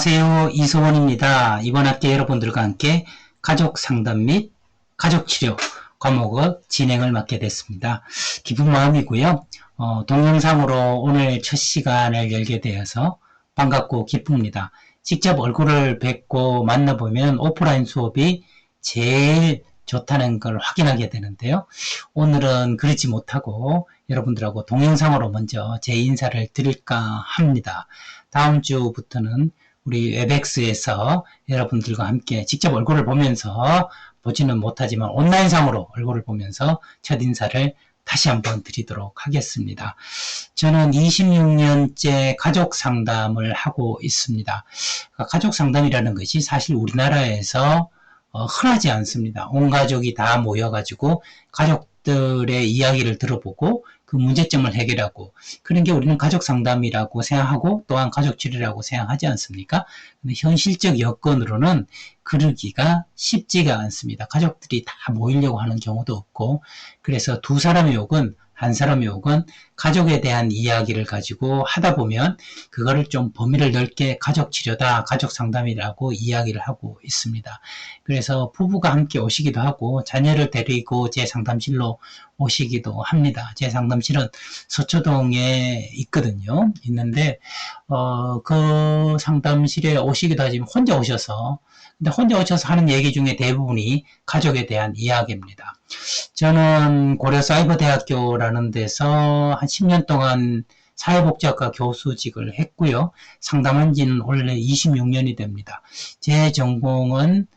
안녕하세요. 이소원입니다. 이번 학기 여러분들과 함께 가족 상담 및 가족 치료 과목을 진행을 맡게 됐습니다. 기쁜 마음이고요. 동영상으로 오늘 첫 시간을 열게 되어서 반갑고 기쁩니다. 직접 얼굴을 뵙고 만나보면 오프라인 수업이 제일 좋다는 걸 확인하게 되는데요. 오늘은 그렇지 못하고 여러분들하고 동영상으로 먼저 제 인사를 드릴까 합니다. 다음 주부터는 우리 웹엑스에서 여러분들과 함께 직접 얼굴을 보면서 보지는 못하지만 온라인상으로 얼굴을 보면서 첫 인사를 다시 한번 드리도록 하겠습니다. 저는 26년째 가족 상담을 하고 있습니다. 가족 상담이라는 것이 사실 우리나라에서 흔하지 않습니다. 온 가족이 다 모여가지고 가족들의 이야기를 들어보고 그 문제점을 해결하고 그런 게 우리는 가족 상담이라고 생각하고 또한 가족 치료라고 생각하지 않습니까? 근데 현실적 여건으로는 그러기가 쉽지가 않습니다. 가족들이 다 모이려고 하는 경우도 없고 그래서 두 사람의 혹은 한 사람의 혹은 가족에 대한 이야기를 가지고 하다 보면 그거를 좀 범위를 넓게 가족 치료다, 가족 상담이라고 이야기를 하고 있습니다. 그래서 부부가 함께 오시기도 하고 자녀를 데리고 제 상담실로 오시기도 합니다. 제 상담실은 서초동에 있거든요. 있는데 그 상담실에 오시기도 하지만 혼자 오셔서 근데 혼자 오셔서 하는 얘기 중에 대부분이 가족에 대한 이야기입니다. 저는 고려사이버대학교라는 데서 한 10년 동안 사회복지학과 교수직을 했고요. 상담한 지는 원래 26년이 됩니다. 제 전공은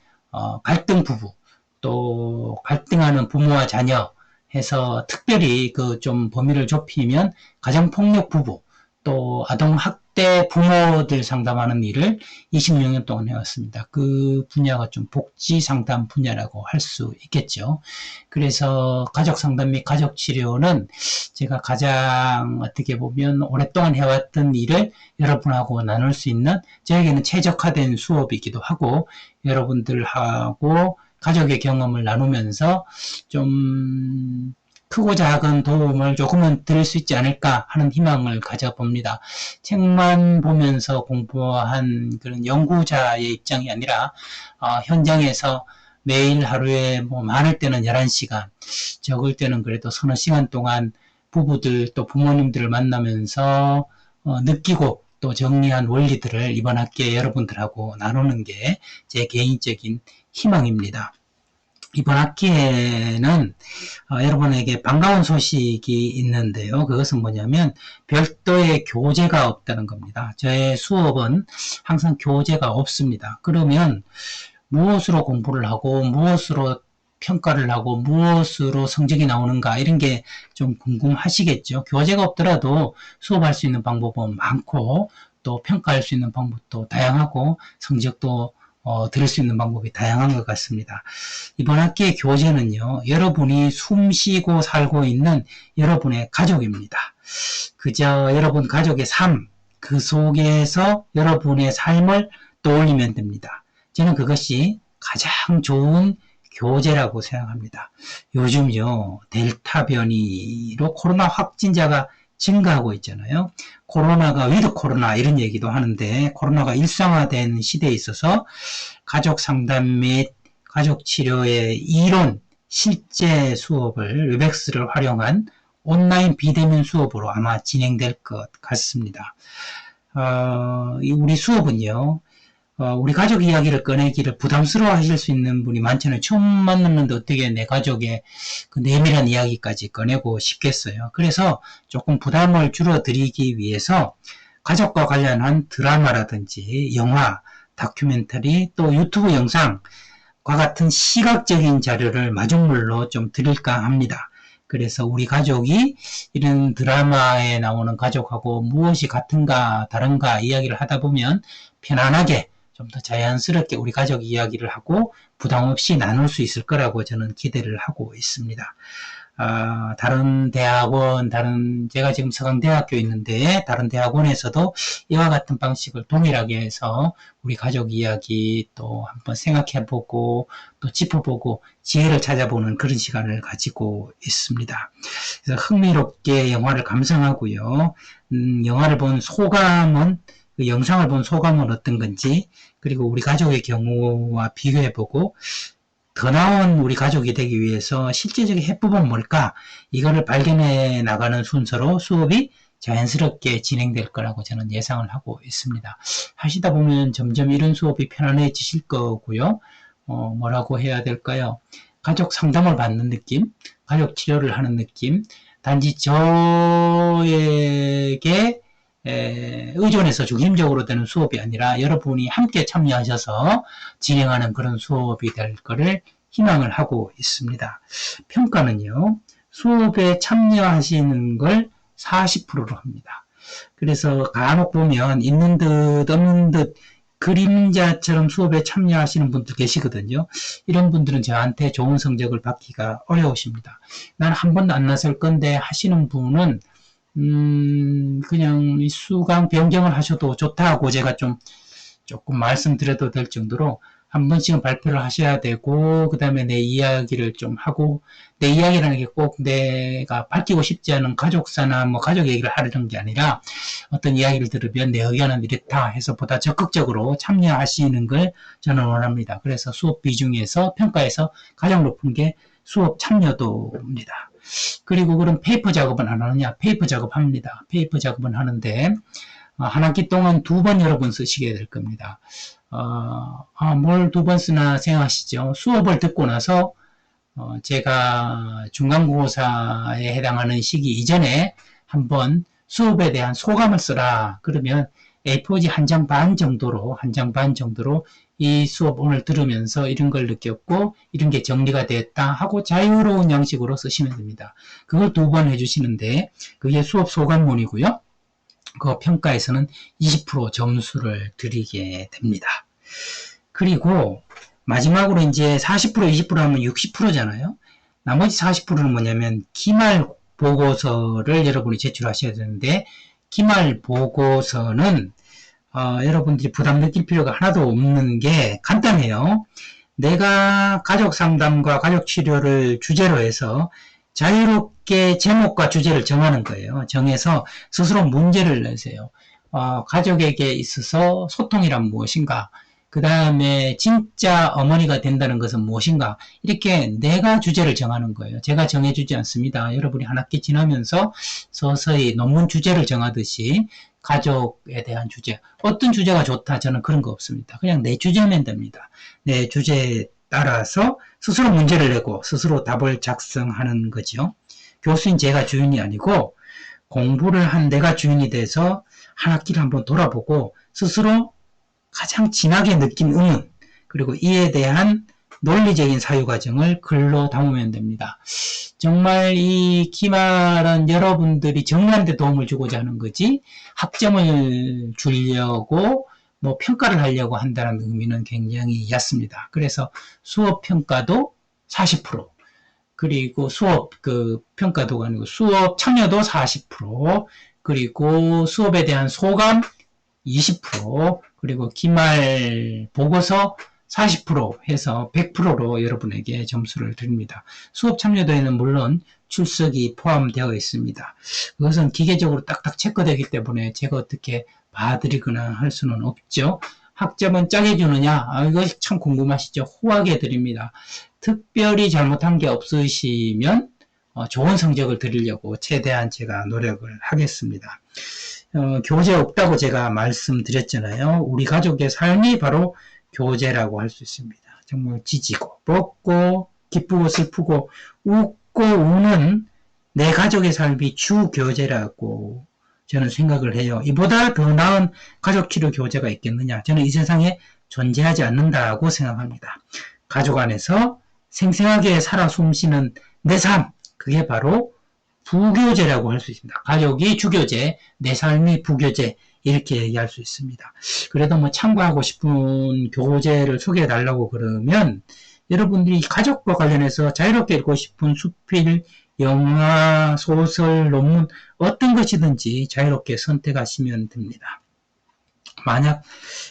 갈등 부부, 또 갈등하는 부모와 자녀 해서 특별히 그 좀 범위를 좁히면 가정폭력 부부, 또 아동학대 부모들 상담하는 일을 26년 동안 해왔습니다. 그 분야가 좀 복지 상담 분야라고 할 수 있겠죠. 그래서 가족 상담 및 가족 치료는 제가 가장 어떻게 보면 오랫동안 해왔던 일을 여러분하고 나눌 수 있는 저에게는 최적화된 수업이기도 하고 여러분들하고 가족의 경험을 나누면서 좀 크고 작은 도움을 조금은 드릴 수 있지 않을까 하는 희망을 가져봅니다. 책만 보면서 공부한 그런 연구자의 입장이 아니라 현장에서 매일 하루에 뭐 많을 때는 11시간, 적을 때는 그래도 서너 시간 동안 부부들 또 부모님들을 만나면서 느끼고 또 정리한 원리들을 이번 학기에 여러분들하고 나누는 게 제 개인적인 희망입니다. 이번 학기에는 여러분에게 반가운 소식이 있는데요. 그것은 뭐냐면 별도의 교재가 없다는 겁니다. 저의 수업은 항상 교재가 없습니다. 그러면 무엇으로 공부를 하고 무엇으로 평가를 하고 무엇으로 성적이 나오는가 이런 게 좀 궁금하시겠죠. 교재가 없더라도 수업할 수 있는 방법은 많고 또 평가할 수 있는 방법도 다양하고 성적도 들을 수 있는 방법이 다양한 것 같습니다. 이번 학기의 교재는요, 여러분이 숨쉬고 살고 있는 여러분의 가족입니다. 그저 여러분 가족의 삶, 그 속에서 여러분의 삶을 떠올리면 됩니다. 저는 그것이 가장 좋은 교재라고 생각합니다. 요즘요, 델타 변이로 코로나 확진자가 증가하고 있잖아요. 코로나가 위드 코로나 이런 얘기도 하는데 코로나가 일상화된 시대에 있어서 가족 상담 및 가족 치료의 이론 실제 수업을 웹엑스를 활용한 온라인 비대면 수업으로 아마 진행될 것 같습니다. 우리 수업은요. 우리 가족 이야기를 꺼내기를 부담스러워 하실 수 있는 분이 많잖아요. 처음 만났는데 어떻게 내 가족의 그 내밀한 이야기까지 꺼내고 싶겠어요. 그래서 조금 부담을 줄여드리기 위해서 가족과 관련한 드라마라든지 영화, 다큐멘터리, 또 유튜브 영상과 같은 시각적인 자료를 마중물로 좀 드릴까 합니다. 그래서 우리 가족이 이런 드라마에 나오는 가족하고 무엇이 같은가 다른가 이야기를 하다 보면 편안하게 좀 더 자연스럽게 우리 가족 이야기를 하고 부담 없이 나눌 수 있을 거라고 저는 기대를 하고 있습니다. 다른 대학원, 제가 지금 서강대학교에 있는데 다른 대학원에서도 이와 같은 방식을 동일하게 해서 우리 가족 이야기 또 한번 생각해보고 또 짚어보고 지혜를 찾아보는 그런 시간을 가지고 있습니다. 그래서 흥미롭게 영화를 감상하고요. 영화를 본 소감은 그 영상을 본 소감은 어떤 건지, 그리고 우리 가족의 경우와 비교해보고 더 나은 우리 가족이 되기 위해서 실제적인 해법은 뭘까? 이거를 발견해 나가는 순서로 수업이 자연스럽게 진행될 거라고 저는 예상을 하고 있습니다. 하시다 보면 점점 이런 수업이 편안해지실 거고요. 뭐라고 해야 될까요? 가족 상담을 받는 느낌, 가족 치료를 하는 느낌, 단지 저에게 의존해서 중심적으로 되는 수업이 아니라 여러분이 함께 참여하셔서 진행하는 그런 수업이 될 거를 희망을 하고 있습니다. 평가는요, 수업에 참여하시는 걸 40%로 합니다. 그래서 간혹 보면 있는 듯 없는 듯 그림자처럼 수업에 참여하시는 분들 계시거든요. 이런 분들은 저한테 좋은 성적을 받기가 어려우십니다. 난 한 번도 안 나설 건데 하시는 분은 그냥 수강 변경을 하셔도 좋다고 제가 조금 말씀드려도 될 정도로 한 번씩은 발표를 하셔야 되고, 그 다음에 내 이야기를 좀 하고, 내 이야기라는 게 꼭 내가 밝히고 싶지 않은 가족사나 뭐 가족 얘기를 하려는 게 아니라 어떤 이야기를 들으면 내 의견은 이렇다 해서 보다 적극적으로 참여하시는 걸 저는 원합니다. 그래서 수업 비중에서 평가에서 가장 높은 게 수업 참여도입니다. 그리고 그럼 페이퍼 작업은 안 하느냐? 페이퍼 작업합니다. 페이퍼 작업은 하는데 한 학기 동안 2번 여러 번 쓰시게 될 겁니다. 뭘 2번 쓰나 생각하시죠? 수업을 듣고 나서 제가 중간고사에 해당하는 시기 이전에 한번 수업에 대한 소감을 써라. 그러면 A4지 한 장 반 정도로 이 수업 오늘 들으면서 이런 걸 느꼈고 이런 게 정리가 됐다 하고 자유로운 양식으로 쓰시면 됩니다. 그걸 2번 해주시는데 그게 수업 소감문이고요. 그 평가에서는 20% 점수를 드리게 됩니다. 그리고 마지막으로 이제 40% 20% 하면 60%잖아요. 나머지 40%는 뭐냐면 기말 보고서를 여러분이 제출하셔야 되는데 기말 보고서는 여러분들이 부담 느낄 필요가 하나도 없는 게 간단해요. 내가 가족 상담과 가족 치료를 주제로 해서 자유롭게 제목과 주제를 정하는 거예요. 정해서 스스로 문제를 내세요. 가족에게 있어서 소통이란 무엇인가? 그 다음에 진짜 어머니가 된다는 것은 무엇인가? 이렇게 내가 주제를 정하는 거예요. 제가 정해주지 않습니다. 여러분이 한 학기 지나면서 서서히 논문 주제를 정하듯이 가족에 대한 주제, 어떤 주제가 좋다 저는 그런 거 없습니다. 그냥 내 주제면 됩니다. 내 주제에 따라서 스스로 문제를 내고 스스로 답을 작성하는 거죠. 교수인 제가 주인이 아니고 공부를 한 내가 주인이 돼서 한 학기를 한번 돌아보고 스스로 가장 진하게 느낀 의문 그리고 이에 대한 논리적인 사유과정을 글로 담으면 됩니다. 정말 이 기말은 여러분들이 정리하는 데 도움을 주고자 하는 거지 학점을 주려고 뭐 평가를 하려고 한다는 의미는 굉장히 얕습니다. 그래서 수업 평가도 40% 그리고 수업 평가도가 아니고 수업 참여도 40% 그리고 수업에 대한 소감 20% 그리고 기말 보고서 40% 해서 100%로 여러분에게 점수를 드립니다. 수업 참여도에는 물론 출석이 포함되어 있습니다. 그것은 기계적으로 딱딱 체크되기 때문에 제가 어떻게 봐드리거나 할 수는 없죠. 학점은 짜게 주느냐? 이거 참 궁금하시죠? 후하게 드립니다. 특별히 잘못한 게 없으시면 좋은 성적을 드리려고 최대한 제가 노력을 하겠습니다. 교재 없다고 제가 말씀드렸잖아요. 우리 가족의 삶이 바로 교재라고 할 수 있습니다. 정말 지지고 뻗고 기쁘고 슬프고 웃고 우는 내 가족의 삶이 주 교재라고 저는 생각을 해요. 이보다 더 나은 가족치료 교재가 있겠느냐? 저는 이 세상에 존재하지 않는다고 생각합니다. 가족 안에서 생생하게 살아 숨쉬는 내 삶, 그게 바로 부교재라고 할 수 있습니다. 가족이 주교재, 내 삶이 부교재 이렇게 얘기할 수 있습니다. 그래도 뭐 참고하고 싶은 교재를 소개해 달라고 그러면 여러분들이 가족과 관련해서 자유롭게 읽고 싶은 수필, 영화, 소설, 논문 어떤 것이든지 자유롭게 선택하시면 됩니다. 만약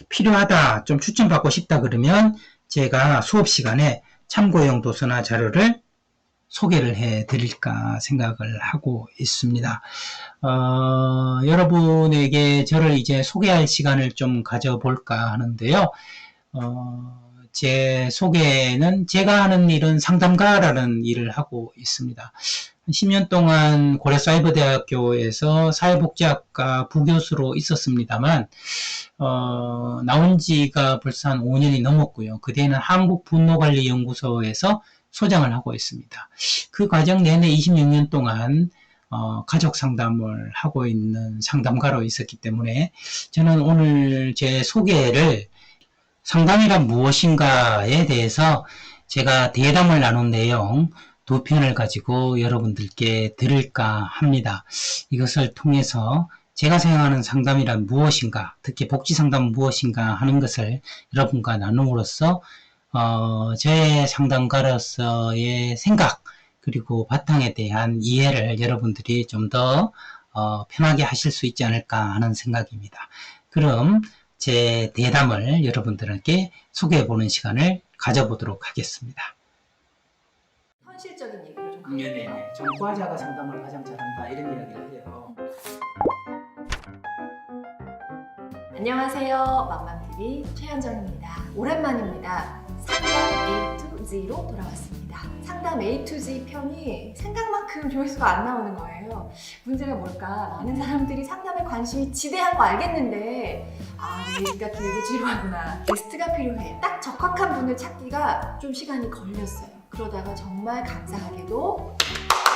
필요하다, 좀 추천받고 싶다 그러면 제가 수업 시간에 참고용 도서나 자료를 소개를 해 드릴까 생각을 하고 있습니다. 여러분에게 저를 이제 소개할 시간을 좀 가져볼까 하는데요. 제 소개는 제가 하는 일은 상담가라는 일을 하고 있습니다. 10년 동안 고려사이버대학교에서 사회복지학과 부교수로 있었습니다만, 나온 지가 벌써 한 5년이 넘었고요. 그때는 한국분노관리연구소에서 소장을 하고 있습니다. 그 과정 내내 26년 동안 가족 상담을 하고 있는 상담가로 있었기 때문에 저는 오늘 제 소개를 상담이란 무엇인가에 대해서 제가 대담을 나눈 내용 두 편을 가지고 여러분들께 들을까 합니다. 이것을 통해서 제가 생각하는 상담이란 무엇인가, 특히 복지상담은 무엇인가 하는 것을 여러분과 나눔으로써 제 상담가로서의 생각 그리고 바탕에 대한 이해를 여러분들이 좀 더 편하게 하실 수 있지 않을까 하는 생각입니다. 그럼 제 대담을 여러분들에게 소개해보는 시간을 가져보도록 하겠습니다. 현실적인 얘기를 좀 네네. 전과자가 상담을 가장 잘한다 이런 이야기를 해요. 안녕하세요. 맘맘TV 최현정입니다. 오랜만입니다. 상담 A to Z로 돌아왔습니다. 상담 A to Z 편이 생각만큼 조회수가 안 나오는 거예요. 문제가 뭘까? 많은 사람들이 상담에 관심이 지대한 거 알겠는데 얘기가 길고 지루하구나. 게스트가 필요해. 딱 적합한 분을 찾기가 좀 시간이 걸렸어요. 그러다가 정말 감사하게도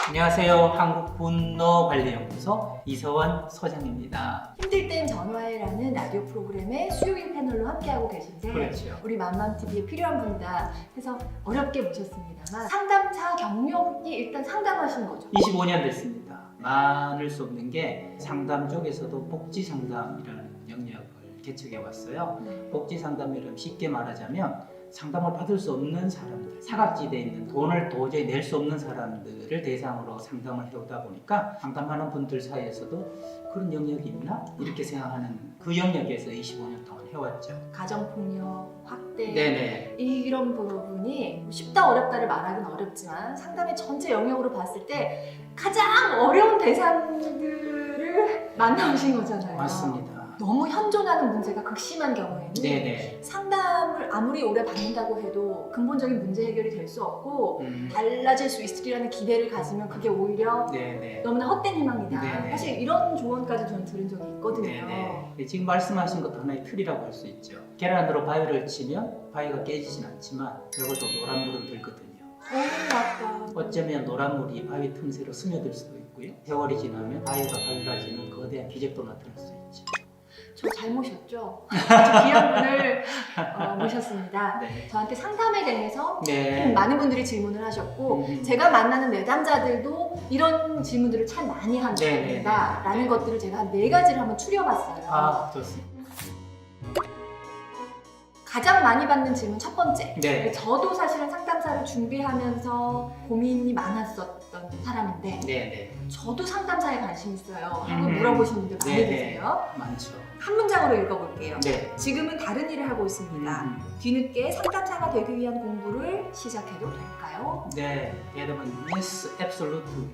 안녕하세요. 한국분노관리연구소 이서원 소장입니다. 힘들 땐 전화해라는 라디오 프로그램의 수요일 패널로 함께하고 계신데 그렇죠. 우리 맘맘TV에 필요한 분이다 해서 어렵게 모셨습니다만 상담사 경력이 일단 상담하신 거죠? 25년 됐습니다. 많을 수 없는 게 상담 쪽에서도 복지상담이라는 영역을 개척해 왔어요. 복지상담이란 쉽게 말하자면 상담을 받을 수 없는 사람들, 사각지대에 있는 돈을 도저히 낼 수 없는 사람들을 대상으로 상담을 해오다 보니까 상담하는 분들 사이에서도 그런 영역이 있나? 이렇게 생각하는 그 영역에서 25년 동안 해왔죠. 가정폭력, 학대 네네. 이런 부분이 쉽다 어렵다를 말하기는 어렵지만 상담의 전체 영역으로 봤을 때 가장 어려운 대상들을 만나오신 거잖아요. 맞습니다. 너무 현존하는 문제가 극심한 경우에는 네네. 상담을 아무리 오래 받는다고 해도 근본적인 문제 해결이 될 수 없고 달라질 수 있으리라는 기대를 가지면 그게 오히려 네네. 너무나 헛된 희망이다. 네네. 사실 이런 조언까지 저는 들은 적이 있거든요. 네네. 지금 말씀하신 것도 하나의 틀이라고 할 수 있죠. 계란으로 바위를 치면 바위가 깨지진 않지만 적어도 노란물은 들거든요. 맞다. 어쩌면 노란물이 바위 틈새로 스며들 수도 있고요. 세월이 지나면 바위가 밝아지는 거대한 기적도 나타날 수 있죠. 저 잘 모셨죠? 아주 귀한 분을 모셨습니다. 네. 저한테 상담에 대해서 네. 많은 분들이 질문을 하셨고 제가 만나는 내담자들도 이런 질문들을 참 많이 한다라는 네. 것들을 제가 한 4가지를 한번 추려봤어요. 아, 좋습니다. 가장 많이 받는 질문 첫 번째. 네. 저도 사실은 상담사를 준비하면서 고민이 많았었던 사람인데 네네. 저도 상담사에 관심 있어요 하고 물어보시는 분들 많이 네네. 계세요. 많죠. 한 문장으로 읽어볼게요. 네. 지금은 다른 일을 하고 있습니다. 뒤늦게 상담사가 되기 위한 공부를 시작해도 될까요? 네. 대답은 yes, absolutely.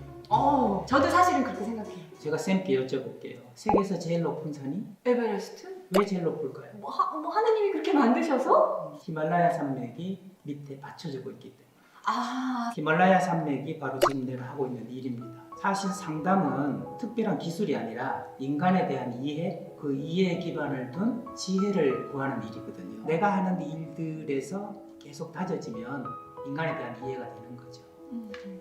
저도 사실은 그렇게 생각해요. 제가 쌤께 여쭤볼게요. 세계에서 제일 높은 산이 에베레스트? 왜 제일 높을까요? 뭐 하느님이 그렇게 만드셔서? 히말라야 산맥이 밑에 받쳐지고 있기 때문에. 아, 히말라야 산맥이 바로 지금 내가 하고 있는 일입니다. 사실 상담은 특별한 기술이 아니라 인간에 대한 이해, 그 이해에 기반을 둔 지혜를 구하는 일이거든요. 내가 하는 일들에서 계속 다져지면 인간에 대한 이해가 되는 거죠.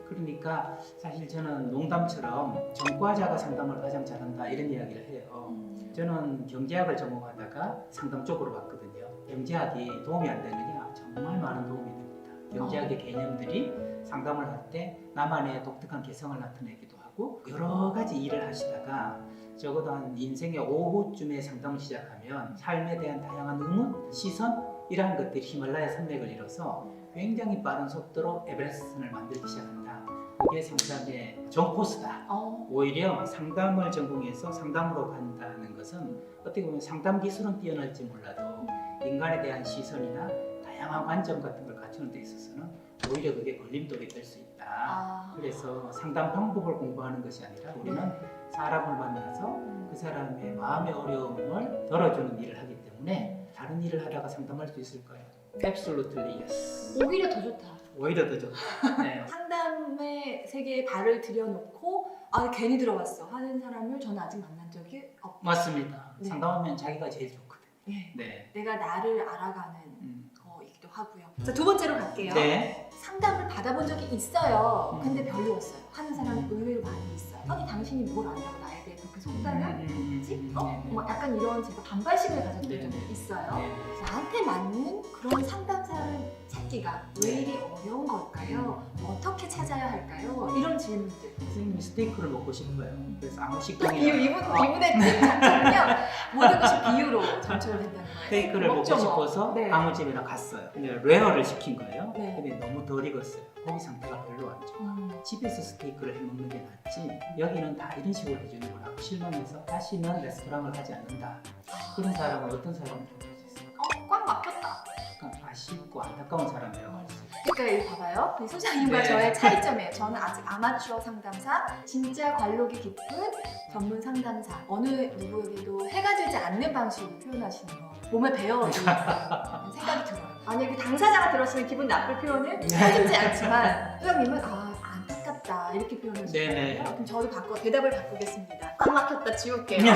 그러니까 사실 저는 농담처럼 전과자가 상담을 가장 잘한다 이런 이야기를 해요. 저는 경제학을 전공하다가 상담 쪽으로 갔거든요. 경제학이 도움이 안 되느냐? 정말 많은 도움이 됩니다. 경제학의 개념들이 상담을 할 때 나만의 독특한 개성을 나타내기도 하고 여러 가지 일을 하시다가 적어도 한 인생의 5호쯤에 상담을 시작하면 삶에 대한 다양한 의문, 시선 이러한 것들이 히말라야 산맥을 이뤄서 굉장히 빠른 속도로 에베레스트를 만들기 시작한다. 그게 상담의 전 코스다. 오히려 상담을 전공해서 상담으로 간다는 것은 어떻게 보면 상담 기술은 뛰어날지 몰라도 인간에 대한 시선이나 다양한 관점 같은 걸 갖추는 데 있어서는 오히려 그게 걸림돌이 될 수 있다. 아. 그래서 상담 방법을 공부하는 것이 아니라 우리는 사람을 만나서 그 사람의 마음의 어려움을 덜어주는 일을 하기 때문에 다른 일을 하다가 상담할 수 있을까요? Absolutely yes. 오히려 더 좋다. 오히려 더 좋다. 네. 상담의 세계에 발을 들여놓고 아 괜히 들어왔어 하는 사람을 저는 아직 만난 적이 없어요. 맞습니다. 네. 상담하면 자기가 제일 좋거든. 네. 네. 내가 나를 알아가는 음. 거이기도 하고요. 자, 두 번째로 갈게요. 네. 상담을 받아본 적이 있어요. 근데 별로였어요. 하는 사람이 의외로 많이 있어요. 아니 당신이 뭘 안다고 나에 대해 그렇게 속담을 하지? 뭐 약간 이런 제가 반발심을 가졌던 적이 있어요. 네. 나한테 맞는 그런 상담사를 찾기가 왜 이리 어려운 걸까요? 어떻게 찾아야 할까요? 이런 질문들. 선생님이 스테이크를 먹고 싶어요. 그래서 아무 또 식당에 이분의 장점은요. 모든 것이 비유로 점철을 했다는 거예요. 스테이크를 먹고 먹죠, 뭐. 싶어서 네. 아무 집에나 갔어요. 근데 레어를 시킨 거예요. 네. 근데 너무 덜 익었어요. 고기 상태가 별로 안 좋아. 집에서 스테이크를 해 먹는 게 낫지. 여기는 다 이런 식으로 해주는구나. 실망해서 다시는 레스토랑을 하지 않는다. 그런 사람은 어떤 사람을 좀 볼 수 있을까? 꽉 막혔다. 약간 아쉽고 안타까운 사람이라고 할 수 있어요. 그러니까 이거 봐봐요. 이 소장님과 네. 저의 차이점이에요. 저는 아직 아마추어 상담사, 진짜 관록이 깊은 전문 상담사. 어느 누구에게도 해가 되지 않는 방식으로 표현하시는 거. 몸에 배어있는 생각이 들어요. 만약에 당사자가 들었으면 기분 나쁠 표현을 해주지 않지만 소장님은 안타깝다 이렇게 표현하시는 네네. 거예요. 그럼 저도 대답을 바꾸겠습니다. 꽉 막혔다 지울게요.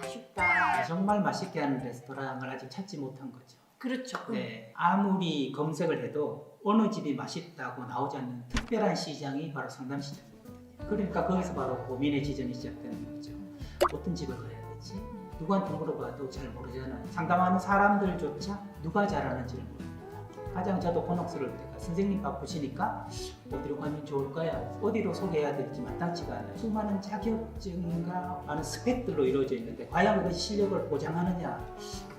아쉽다. 정말 맛있게 하는 레스토랑을 아직 찾지 못한 거죠. 그렇죠. 네, 아무리 검색을 해도 어느 집이 맛있다고 나오지 않는 특별한 시장이 바로 상담 시장입니다. 그러니까 거기서 바로 고민의 지점이 시작되는 거죠. 어떤 집을 가야 되지? 누구한테 물어봐도 잘 모르잖아요. 상담하는 사람들조차 누가 잘하는지를 모릅니다. 가장 저도 곤혹스러울 때가 선생님 바쁘시니까 어디로 가면 좋을까요? 어디로 소개해야 될지 마땅치가 않아요. 수많은 자격증과 많은 스펙들로 이루어져 있는데 과연 그것이 실력을 보장하느냐?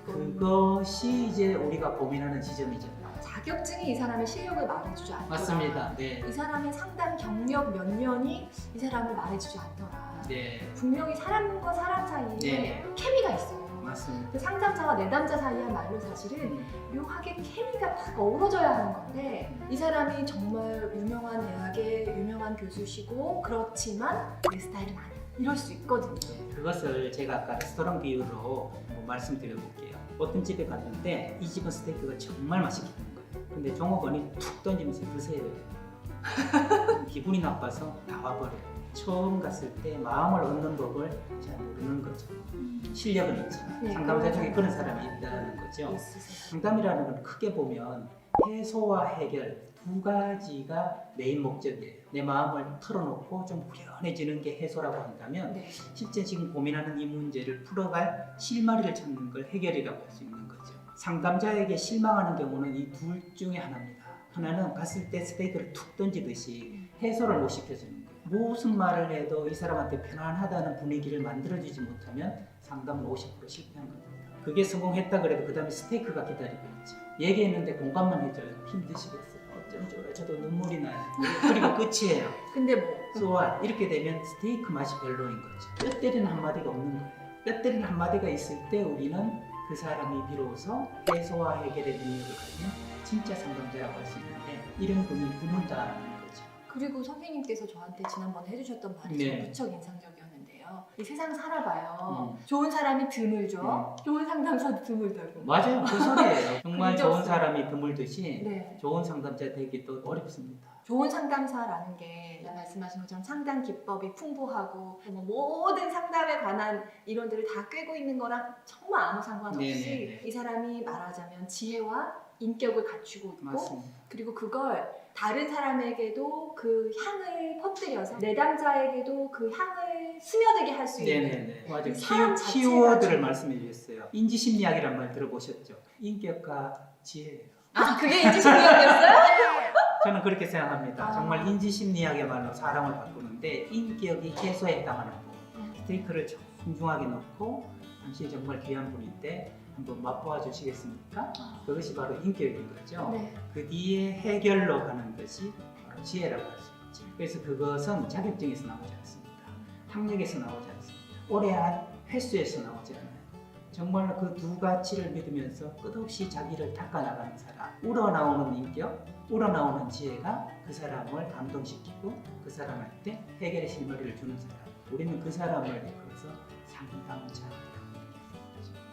그것이 이제 우리가 고민하는 지점이잖아요. 자격증이 이 사람의 실력을 말해주지 않더라. 맞습니다. 네. 이 사람의 상담 경력 몇 년이 이 사람을 말해주지 않더라. 네. 분명히 사람과 사람 사이에 네. 케미가 있어요. 맞습니다. 그 상담자와 내담자 사이야말로 사실은 묘하게 케미가 딱 어우러져야 하는 건데 이 사람이 정말 유명한 대학의 유명한 교수시고 그렇지만 내 스타일은 아니야. 이럴 수 있거든요. 그것을 제가 아까 레스토랑 비유로 한번 말씀드려볼게요. 어떤 집에 갔는데 이 집은 스테이크가 정말 맛있게 하는 거예요. 근데 종업원이 툭 던지면서 드세요. 기분이 나빠서 나와버려요. 처음 갔을 때 마음을 얻는 법을 잘 모르는 거죠. 실력은 있지만 네, 상담자 중에 그런 그런 사람이 있다는 거죠. 있으세요. 상담이라는 건 크게 보면 해소와 해결 두 가지가 메인 목적이에요. 내 마음을 털어놓고 좀 후련해지는 게 해소라고 한다면 네. 실제 지금 고민하는 이 문제를 풀어갈 실마리를 찾는 걸 해결이라고 할 수 있는 거죠. 상담자에게 실망하는 경우는 이 둘 중에 하나입니다. 하나는 갔을 때 스테이크를 툭 던지듯이 해소를 못 시켜주는 거예요. 무슨 말을 해도 이 사람한테 편안하다는 분위기를 만들어주지 못하면 상담은 50% 실패한 겁니다. 그게 성공했다 그래도 그 다음에 스테이크가 기다리고 있죠. 얘기했는데 공감만 해줘요. 힘드시겠어요. 어쩜 좋아요. 저도 눈물이 나요. 그리고 끝이에요. 근데 뭐 소화 이렇게 되면 스테이크 맛이 별로인 거죠. 뼈 때리는 한마디가 없는 거예요. 뼈 때리는 한마디가 있을 때 우리는 그 사람이 비로소 해소와 해결의 능력을 가진 진짜 상담자라고 할 수 있는데 이런 분이 드문다는 거죠. 그리고 선생님께서 저한테 지난번에 해주셨던 말이 네. 무척 인상적이었는데요. 이 세상 살아봐요. 좋은 사람이 드물죠. 좋은 상담사도 드물다고. 맞아요. 그 소리예요. 정말 그게 좋은 없어요. 사람이 드물듯이 네. 좋은 상담자 되기도 어렵습니다. 좋은 상담사라는 게 말씀하신 것처럼 상담 기법이 풍부하고 뭐 모든 상담에 관한 이론들을 다 꿰고 있는 거랑 정말 아무 상관없이 네네네. 이 사람이 말하자면 지혜와 인격을 갖추고 있고 맞습니다. 그리고 그걸 다른 사람에게도 그 향을 퍼뜨려서 내담자에게도 그 향을 스며들게 할 수 있는 네네네. 맞아요. 사람 자체가 키워드를 좀- 말씀해 주셨어요. 인지심리학이란 말 들어보셨죠? 인격과 지혜예요. 아 그게 인지심리학이었어요? 저는 그렇게 생각합니다. 아. 정말 인지심리학이야말로 사람을 바꾸는데 인격이 해소에 해당하는 분. 스테이크를 정중하게 넣고 당신이 정말 귀한 분인데 한번 맛보아 주시겠습니까? 그것이 바로 인격인 거죠. 네. 그 뒤에 해결로 가는 것이 바로 지혜라고 할 수 있죠. 그래서 그것은 자격증에서 나오지 않습니다. 학력에서 나오지 않습니다. 오래 한 횟수에서 나오지 않아요. 정말 그 두 가치를 믿으면서 끝없이 자기를 닦아나가는 사람, 우러나오는 인격, 우러나오는 지혜가 그 사람을 감동시키고 그 사람한테 해결의 실마리를 주는 사람. 우리는 그 사람을 이끌어서 상담자.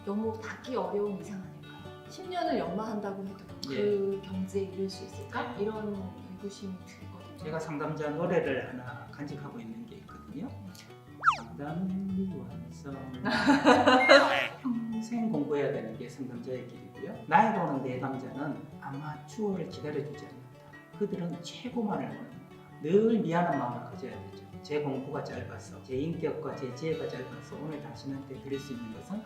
너무 닫기 어려운 이상 아닐까요? 10년을 연마한다고 해도 그 경지에 이를 수 있을까? 이런 의구심이 들거든요. 제가 상담자 노래를 하나 간직하고 있는 게 있거든요. 상담이 완성. 평생 공부해야 되는 게 상담자의 길이고요. 나이가 오는 내담자는 아마추어를 기다려주지 않는다. 그들은 최고만을 원합니다. 늘 미안한 마음을 가져야 되죠. 제 공부가 짧아서, 제 인격과 제 지혜가 짧아서 오늘 당신한테 드릴 수 있는 것은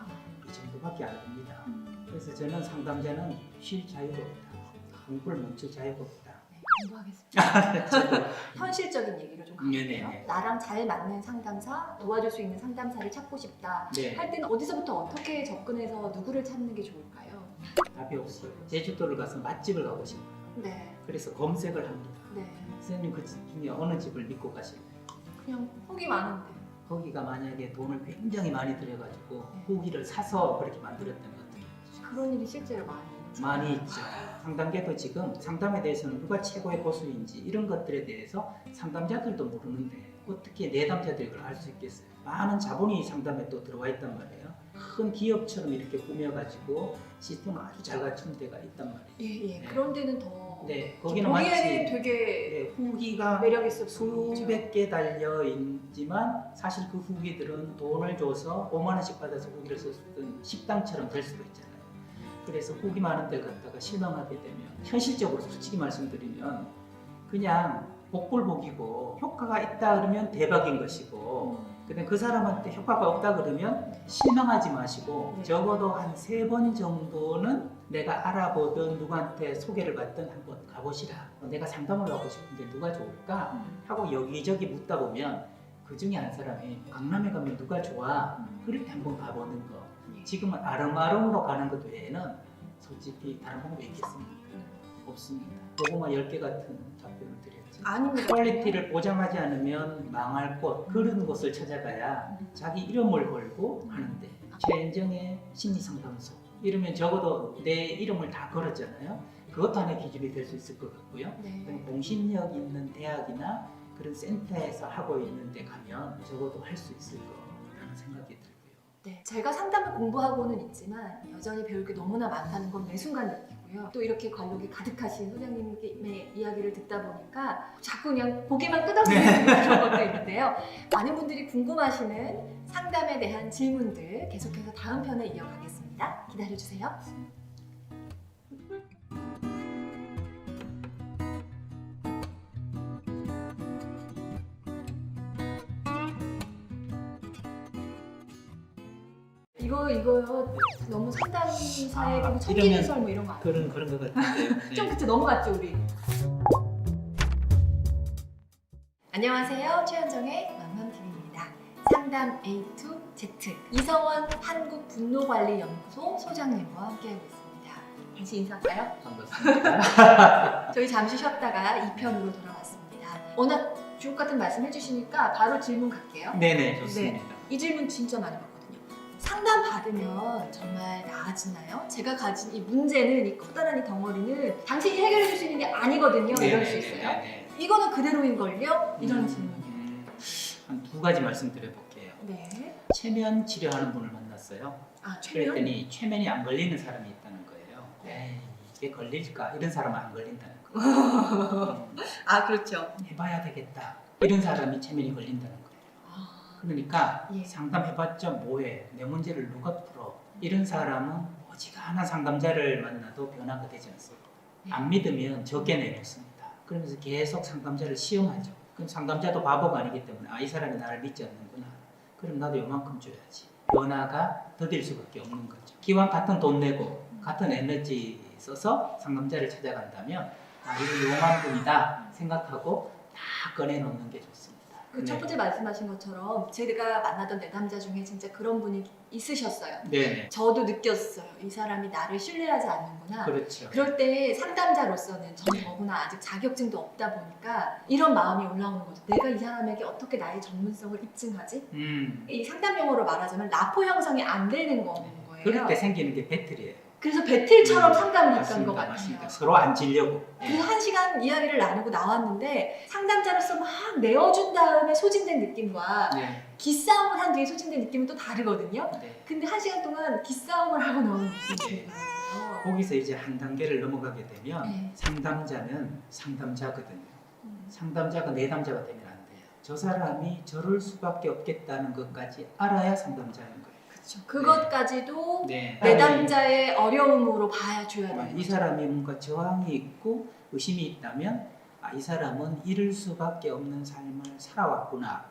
이 정도밖에 안 됩니다. 그래서 저는 상담자는 쉴 자유가 없다. 공부를 멈출 자유가 없다. 네, 공부하겠습니다. 저도 현실적인 얘기로 좀 가볼게요. 네네네. 나랑 잘 맞는 상담사, 도와줄 수 있는 상담사를 찾고 싶다 네, 할 때는 어디서부터 어떻게 접근해서 누구를 찾는 게 좋을까요? 답이 없어요. 제주도를 가서 맛집을 가고 싶어요. 네, 그래서 검색을 합니다. 네. 선생님 그 집 중에 어느 집을 믿고 가실까요? 그냥 폭이 많은데. 거기가 만약에 돈을 굉장히 많이 들여가지고 네. 후기를 사서 그렇게 만들었다면 어떻게 되죠? 그런 일이 실제로 많이 있죠. 많이 있죠. 상담계도 지금 상담에 대해서는 누가 최고의 고수인지 이런 것들에 대해서 상담자들도 모르는데 어떻게 내담자들이 그걸 알 수 있겠어요? 많은 자본이 상담에 또 들어와 있단 말이에요. 큰 기업처럼 이렇게 꾸며가지고 시스템을 아주 잘 갖춘 데가 있단 말이에요. 예, 예. 네. 그런 데는 더 네, 거기는 보기에는 마치 되게 네, 후기가 매력 있어 보이죠. 수백 개 달려 있지만 사실 그 후기들은 돈을 줘서 5만 원씩 받아서 후기를 썼던 식당처럼 될 수도 있잖아요. 그래서 후기 많은 데 갔다가 실망하게 되면 현실적으로 솔직히 말씀드리면 그냥 복불복이고 효과가 있다 그러면 대박인 것이고 근데 그 사람한테 효과가 없다 그러면 실망하지 마시고 네. 적어도 한 3번 정도는 내가 알아보던 누구한테 소개를 받든 한번 가보시라. 내가 상담을 하고 싶은데 누가 좋을까? 하고 여기저기 묻다 보면 그 중에 한 사람이 강남에 가면 누가 좋아? 그렇게 한번 가보는 거. 지금은 아름아름으로 가는 것 외에는 솔직히 다른 방법이 있겠습니까? 없습니다. 고구마 10개 같은 답변을 드렸지. 아닙니다. 퀄리티를 보장하지 않으면 망할 곳, 그런 곳을 찾아가야 자기 이름을 걸고 하는데 최은정의 심리상담소 이러면 적어도 내 이름을 다 걸었잖아요. 그것도 하나의 기준이 될 수 있을 것 같고요. 네. 그럼 공신력 있는 대학이나 그런 센터에서 하고 있는 데 가면 적어도 할 수 있을 거라는 생각이 들고요. 네, 제가 상담을 공부하고는 있지만 여전히 배울 게 너무나 많다는 건 매 순간 느끼고요. 또 이렇게 관록이 가득하신 소장님의 이야기를 듣다 보니까 자꾸 그냥 보기만 끄덕이는 그런 것도 있는데요. 많은 분들이 궁금하시는 상담에 대한 질문들 계속해서 다음 편에 이어가겠습니다. 기다려주세요. 이거요. 너무 상담사의 아, 청기누설 뭐 이런 거 아니에요? 그런 것 같은데요. 네. 좀 그쵸 넘어갔죠 우리. 안녕하세요, 최현정의 맘맘TV입니다. 상담 A to Z 이성원 한국분노관리연구소 소장님과 함께하고 있습니다. 다시 인사할까요? 반갑습니다. 저희 잠시 쉬었다가 2편으로 돌아왔습니다. 워낙 주옥 같은 말씀 해주시니까 바로 질문 갈게요. 네네, 좋습니다. 이 질문 진짜 많이 받거든요. 상담 받으면 정말 나아지나요? 제가 가진 이 문제는, 이 커다란 이 덩어리는 당신이 해결해 줄 수 있는 게 아니거든요. 이럴 수 있어요. 네네네. 이거는 그대로인걸요? 이런 질문이에요. 한 두 가지 말씀드려볼게요. 네. 최면 치료하는 분을 만났어요. 아, 최면? 그랬더니 최면이 안 걸리는 사람이 있다는 거예요. 에이, 이게 걸릴까? 이런 사람은 안 걸린다는 거예요. 아, 그렇죠. 해봐야 되겠다. 이런 사람이 최면이 걸린다는 거예요. 아, 그러니까 예. 상담해봤자 뭐해? 내 문제를 누가 풀어? 이런 사람은 어지간한 상담자를 만나도 변화가 되지 않습니다. 네. 안 믿으면 적게 내놓습니다. 그러면서 계속 상담자를 시험하죠. 그럼 상담자도 바보가 아니기 때문에 이 사람이 나를 믿지 않는구나. 그럼 나도 요만큼 줘야지. 변화가 더딜 수밖에 없는 거죠. 기왕 같은 돈 내고 같은 에너지 써서 상담자를 찾아간다면 이거 용한 분이다 생각하고 다 꺼내놓는 게 좋습니다. 그 첫 번째 말씀하신 것처럼 제가 만나던 내담자 중에 진짜 그런 분이 있으셨어요. 네네. 저도 느꼈어요. 이 사람이 나를 신뢰하지 않는구나. 그렇죠. 그럴 때 상담자로서는 저는 더구나 아직 자격증도 없다 보니까 이런 마음이 올라오는 거죠. 내가 이 사람에게 어떻게 나의 전문성을 입증하지? 이 상담 용어로 말하자면 라포 형성이 안 되는 거예요. 거예요. 그럴 때 생기는 게 배틀이에요. 그래서 배틀처럼 상담을 했던 맞습니다. 것 같아요. 맞습니다. 서로 안 지려고. 그래서 1시간 이야기를 나누고 나왔는데 상담자로서 막 내어준 다음에 소진된 느낌과 네. 기싸움을 한 뒤에 소진된 느낌은 또 다르거든요. 네. 근데 1시간 동안 기싸움을 하고 나오는 느낌이 네. 들어요. 거기서 이제 한 단계를 넘어가게 되면 네. 상담자는 상담자거든요. 음. 상담자가 내담자가 되면 안 돼요. 저 사람이 저럴 수밖에 없겠다는 것까지 알아야 상담자인 거예요. 그렇죠. 그것까지도 네. 내담자의 어려움으로 봐줘야 돼요. 이 사람이 뭔가 저항이 있고 의심이 있다면 이 사람은 이럴 수밖에 없는 삶을 살아왔구나.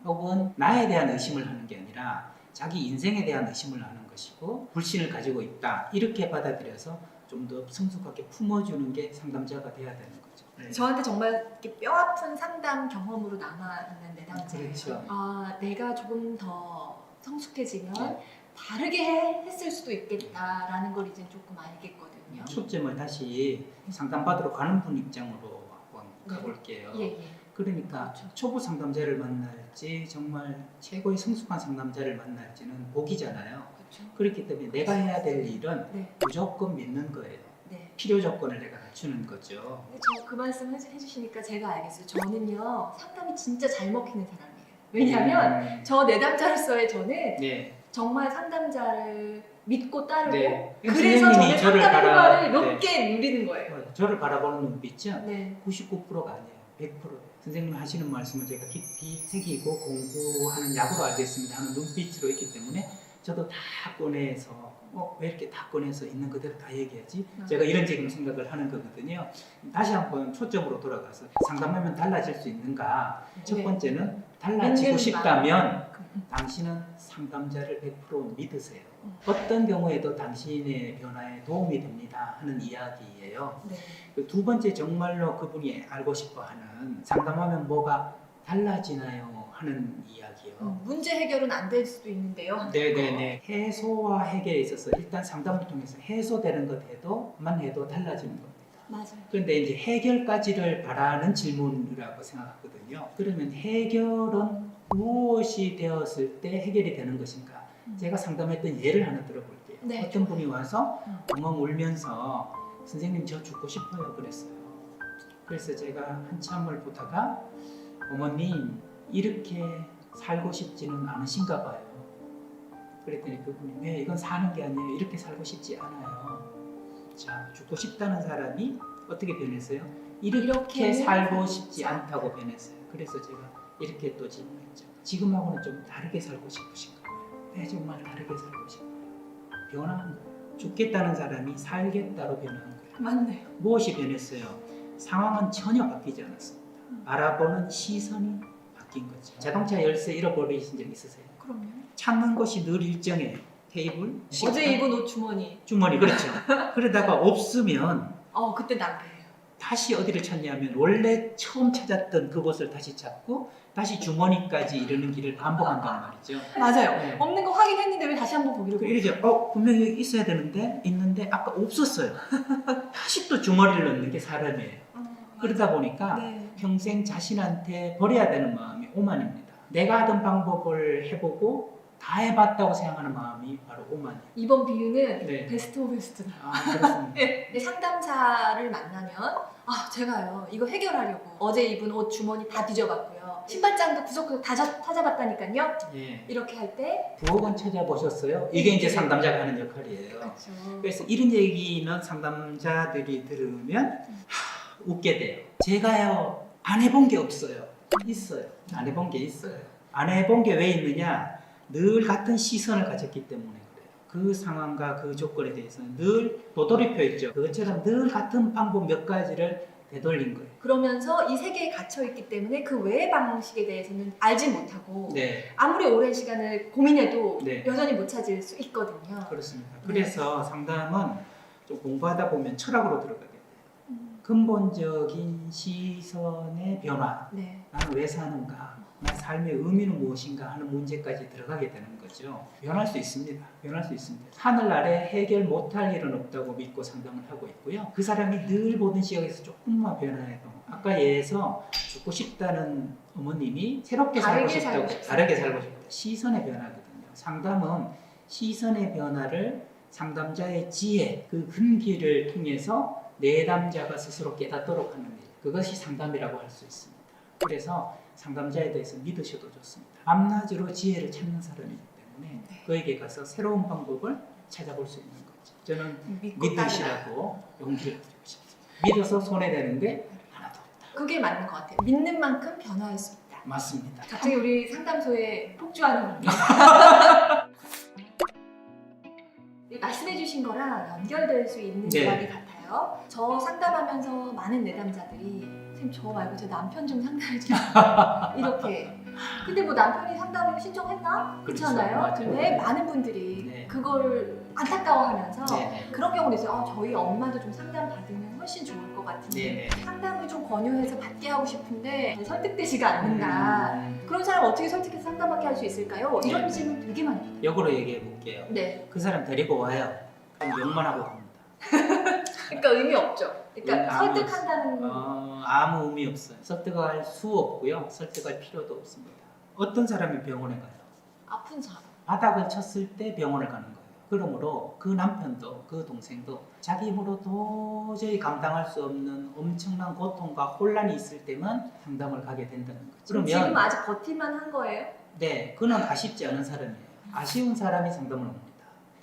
혹은 나에 대한 의심을 하는 게 아니라 자기 인생에 대한 의심을 하는 것이고 불신을 가지고 있다. 이렇게 받아들여서 좀 더 성숙하게 품어주는 게 상담자가 돼야 되는 거죠. 네. 저한테 정말 이렇게 뼈아픈 상담 경험으로 남아있는 내담자예요. 그렇죠. 내가 조금 더 성숙해지면 네. 다르게 했을 수도 있겠다라는 걸 이제 조금 알겠거든요. 초점을 다시 상담받으러 가는 분 입장으로 한번 네. 가볼게요. 예. 그러니까 그렇죠. 초보 상담자를 만날지 정말 최고의 성숙한 상담자를 만날지는 복이잖아요. 그렇죠. 그렇기 때문에 내가 해야 될 일은 네. 무조건 믿는 거예요. 네. 필요 조건을 내가 갖추는 거죠. 저 그 말씀 해주시니까 제가 알겠어요. 저는요 상담이 진짜 잘 먹히는 사람이에요. 왜냐하면 저 내담자로서의 저는 네. 정말 상담자를 믿고 따르고 네. 그래서 선생님이 저는 상담 효과를 네. 높게 누리는 거예요. 저를 바라보는 눈빛은 네. 99%가 아니에요. 100%예요. 선생님 하시는 말씀을 제가 깊이 새기고 공부하는 약으로 알겠습니다 하는 눈빛으로 있기 때문에 저도 다 꺼내서 왜 이렇게 다 꺼내서 있는 그대로 다 얘기하지? 제가 이런 지금 생각을 하는 거거든요. 다시 한번 초점으로 돌아가서 상담하면 달라질 수 있는가? 첫 네. 번째는 달라지고 믿는다. 싶다면 당신은 상담자를 100% 믿으세요. 어떤 경우에도 당신의 변화에 도움이 됩니다 하는 이야기예요. 네. 그 두 번째 정말로 그분이 알고 싶어하는 상담하면 뭐가 달라지나요 하는 이야기요. 문제 해결은 안 될 수도 있는데요. 네네네. 해소와 해결에 있어서 일단 상담을 통해서 해소되는 것 해도만 해도 달라지는 겁니다. 맞아요. 그런데 이제 해결까지를 바라는 질문이라고 생각하거든요. 그러면 해결은 무엇이 되었을 때 해결이 되는 것인가? 제가 상담했던 예를 하나 들어볼게요. 네. 어떤 분이 와서 엉엉 울면서 선생님 저 죽고 싶어요 그랬어요. 그래서 제가 한참을 보다가 어머님 이렇게 살고 싶지는 않으신가 봐요. 그랬더니 그분이 네 이건 사는 게 아니에요. 이렇게 살고 싶지 않아요. 자 죽고 싶다는 사람이 어떻게 변했어요? 이렇게 살고 싶지 않다고 변했어요. 그래서 제가 이렇게 또 질문했죠. 지금하고는 좀 다르게 살고 싶으신가요? 네 정말 다르게 살고 싶어요. 변한 거예요. 죽겠다는 사람이 살겠다로 변한 거예요. 맞네요. 무엇이 변했어요? 상황은 전혀 바뀌지 않았습니다. 바라보는 시선이 바뀐 거죠. 자동차 열쇠 잃어버리신 적 있으세요? 그럼요. 찾는 것이 늘 일정해요. 테이블, 식탁, 어제 입은 옷 주머니. 주머니 그렇죠. 그러다가 없으면 그때 낭비예요. 다시 어디를 찾냐면 원래 처음 찾았던 그곳을 다시 찾고 다시 주머니까지 이르는 길을 반복한단 말이죠. 맞아요. 네. 없는 거 확인했는데 왜 다시 한번 보기로 이러죠. 분명히 여기 있어야 되는데 있는데 아까 없었어요. 다시 또 주머니를 넣는 게 사람이에요. 그러다 보니까 네. 평생 자신한테 버려야 되는 마음이 오만입니다. 내가 하던 방법을 해보고 다 해봤다고 생각하는 마음이 바로 오만이에요. 이번 비유는 네. 베스트 오브 베스트다. 그렇습니다. 네, 상담사를 만나면 제가요 이거 해결하려고 어제 입은 옷 주머니 다 뒤져봤고요. 신발장도 구석구석 다 찾아봤다니까요. 예. 이렇게 할 때 부엌은 찾아보셨어요? 이게 이제 상담자가 하는 역할이에요. 그렇죠. 그래서 이런 얘기는 상담자들이 들으면 웃게 돼요. 제가요 안 해본 게 없어요. 있어요. 안 해본 게 있어요. 안 해본 게 왜 있느냐? 늘 같은 시선을 가졌기 때문에 그래요. 그 상황과 그 조건에 대해서는 늘 도돌이표 있죠. 그것처럼 늘 같은 방법 몇 가지를 되돌린 거예요. 그러면서 이 세계에 갇혀있기 때문에 그 외의 방식에 대해서는 알지 못하고 네, 아무리 오랜 시간을 고민해도 네. 여전히 못 찾을 수 있거든요. 그렇습니다. 네. 그래서 상담은 좀 공부하다 보면 철학으로 들어가게 돼요. 근본적인 시선의 변화. 네. 나는 왜 사는가? 나의 삶의 의미는 무엇인가 하는 문제까지 들어가게 되는 거죠. 변할 수 있습니다. 변할 수 있습니다. 하늘 아래 해결 못할 일은 없다고 믿고 상담을 하고 있고요. 그 사람이 늘 보던 시각에서 조금만 변화해도 아까 예에서 죽고 싶다는 어머님이 새롭게 살고 다르게 싶다고 살고 싶다. 다르게 살고 싶다. 시선의 변화거든요. 상담은 시선의 변화를 상담자의 지혜, 그 근기를 통해서 내담자가 스스로 깨닫도록 하는 일, 그것이 상담이라고 할 수 있습니다. 그래서 상담자에 대해서 믿으셔도 좋습니다. 밤낮으로 지혜를 찾는 사람이기 때문에 그에게 가서 새로운 방법을 찾아볼 수 있는 거죠. 저는 믿으시라고 용기를 드리고 싶습니다. 믿어서 손해되는 게 하나도 없다. 그게 맞는 것 같아요. 믿는 만큼 변화할 수 있다. 맞습니다. 갑자기 우리 상담소에 폭주하는 분이 말씀해주신 거랑 연결될 수 있는 네. 이야기 같아요. 저 상담하면서 많은 내담자들이 선생님 저 말고 제 남편 좀 상담해주세요. 이렇게. 근데 뭐 남편이 상담을 신청했나? 그렇죠. 그렇잖아요. 맞아요. 근데 많은 분들이 네. 그걸 안타까워하면서 네네. 그런 경우도 있어요. 저희 엄마도 좀 상담 받으면 훨씬 좋을 것 같은데 네네. 상담을 좀 권유해서 받게 하고 싶은데 설득되지가 않는가. 그런 사람 어떻게 설득해서 상담받게 할 수 있을까요? 이런 네. 질문 되게 많이 해요. 역으로 얘기해 볼게요. 네. 그 사람 데리고 와요. 그럼 욕만 하고 갑니다. 그러니까 의미 없죠. 그러니까 아무 설득한다는 아무 의미 없어요. 설득할 수 없고요. 설득할 필요도 없습니다. 어떤 사람이 병원에 가요? 아픈 사람. 바닥을 쳤을 때 병원을 가는 거예요. 그러므로 그 남편도 그 동생도 자기 힘으로 도저히 감당할 수 없는 엄청난 고통과 혼란이 있을 때만 상담을 가게 된다는 거죠. 지금 아직 버틸만 한 거예요? 네, 그는 아쉽지 않은 사람이에요. 아쉬운 사람이 상담을 옵니다.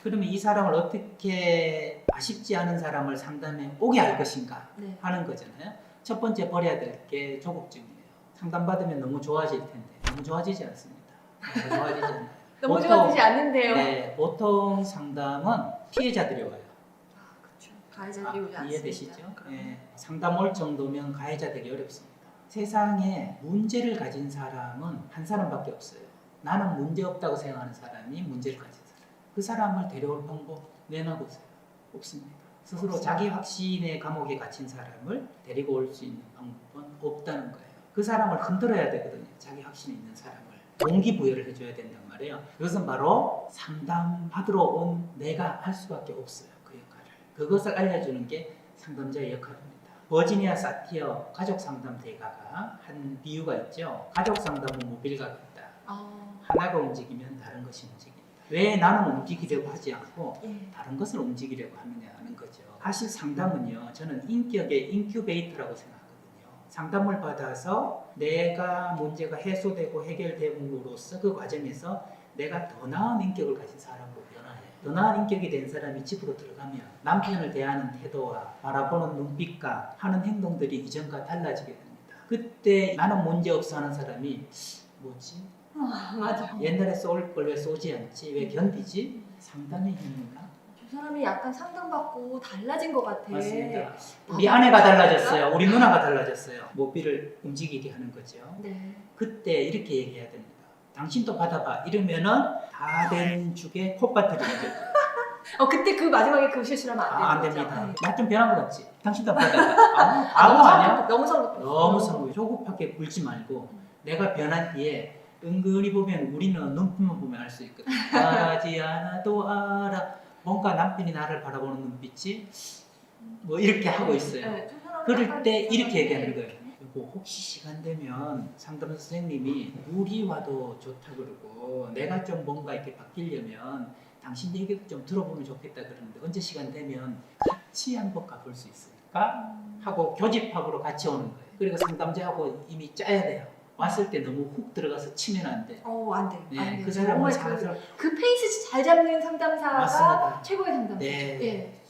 그러면 이 사람을 어떻게 아쉽지 않은 사람을 상담에 오게 할 것인가 네. 하는 거잖아요. 첫 번째 버려야 될 게 조급증이에요. 상담받으면 너무 좋아질 텐데 너무 좋아지지 않습니다. 너무 좋아지지 않아요. 너무 보통, 좋아지지 않는데요. 네, 보통 상담은 피해자들이 와요. 그렇죠. 가해자들이 오지 않습니다. 이해되시죠? 네, 상담 올 정도면 가해자들이 어렵습니다. 세상에 문제를 가진 사람은 한 사람밖에 없어요. 나는 문제 없다고 생각하는 사람이 문제를 가진 사람. 그 사람을 데려올 방법 내놔보세요. 없습니다. 스스로 자기 확신의 감옥에 갇힌 사람을 데리고 올 수 있는 방법은 없다는 거예요. 그 사람을 흔들어야 되거든요. 자기 확신이 있는 사람을. 동기부여를 해줘야 된단 말이에요. 그것은 바로 상담받으러 온 내가 할 수밖에 없어요. 그 역할을. 그것을 알려주는 게 상담자의 역할입니다. 버지니아 사티어 가족상담 대가가 한 비유가 있죠. 가족상담은 모빌과 같다. 하나가 움직이면 다른 것이 움직인다. 왜 나는 움직이려고 하지 않고 다른 것을 움직이려고 하느냐 하는 거죠. 사실 상담은요, 저는 인격의 인큐베이터라고 생각하거든요. 상담을 받아서 내가 문제가 해소되고 해결됨으로써 그 과정에서 내가 더 나은 인격을 가진 사람으로 변화해요. 더 나은 인격이 된 사람이 집으로 들어가면 남편을 대하는 태도와 바라보는 눈빛과 하는 행동들이 이전과 달라지게 됩니다. 그때 나는 문제없어 하는 사람이 뭐지? 맞아. 옛날에 쏠 걸 왜 쏘지 않지? 왜 견디지? 상담의 힘인가? 저 사람이 약간 상담받고 달라진 것 같아. 맞습니다. 우리 아내가 달라졌어요. 우리 누나가 달라졌어요. 모비를 움직이게 하는 거죠. 네. 그때 이렇게 얘기해야 됩니다. 당신도 받아봐. 이러면은 다 된 죽에 콧바트리가 돼요. 그때 그 마지막에 그 실수를 하면 안 되는 됩니다. 거죠. 나 좀 변한 것 같지? 당신도 받아봐. 아무 아니야? 너무 성급해. 너무 성공해. 조급하게 굴지 말고 내가 변한 뒤에 은근히 보면 우리는 눈빛만 보면 알 수 있거든. 말하지 않아도 알아. 뭔가 남편이 나를 바라보는 눈빛이 뭐 이렇게 하고 있어요. 네, 그럴 때 이렇게 얘기하는 거예요. 여보, 혹시 시간 되면 상담 선생님이 우리 와도 좋다 그러고 내가 좀 뭔가 이렇게 바뀌려면 당신 얘기도 좀 들어보면 좋겠다 그러는데 언제 시간 되면 같이 한번 가볼 수 있을까? 하고 교집합으로 같이 오는 거예요. 그리고 상담자하고 이미 짜야 돼요. 왔을 때 너무 훅 들어가서 치면 안 돼. 안 돼. 네, 안 돼. 그 사람은 정말 살살 그 페이스 잘 잡는 상담사가 맞습니다. 최고의 상담사. 네. 예.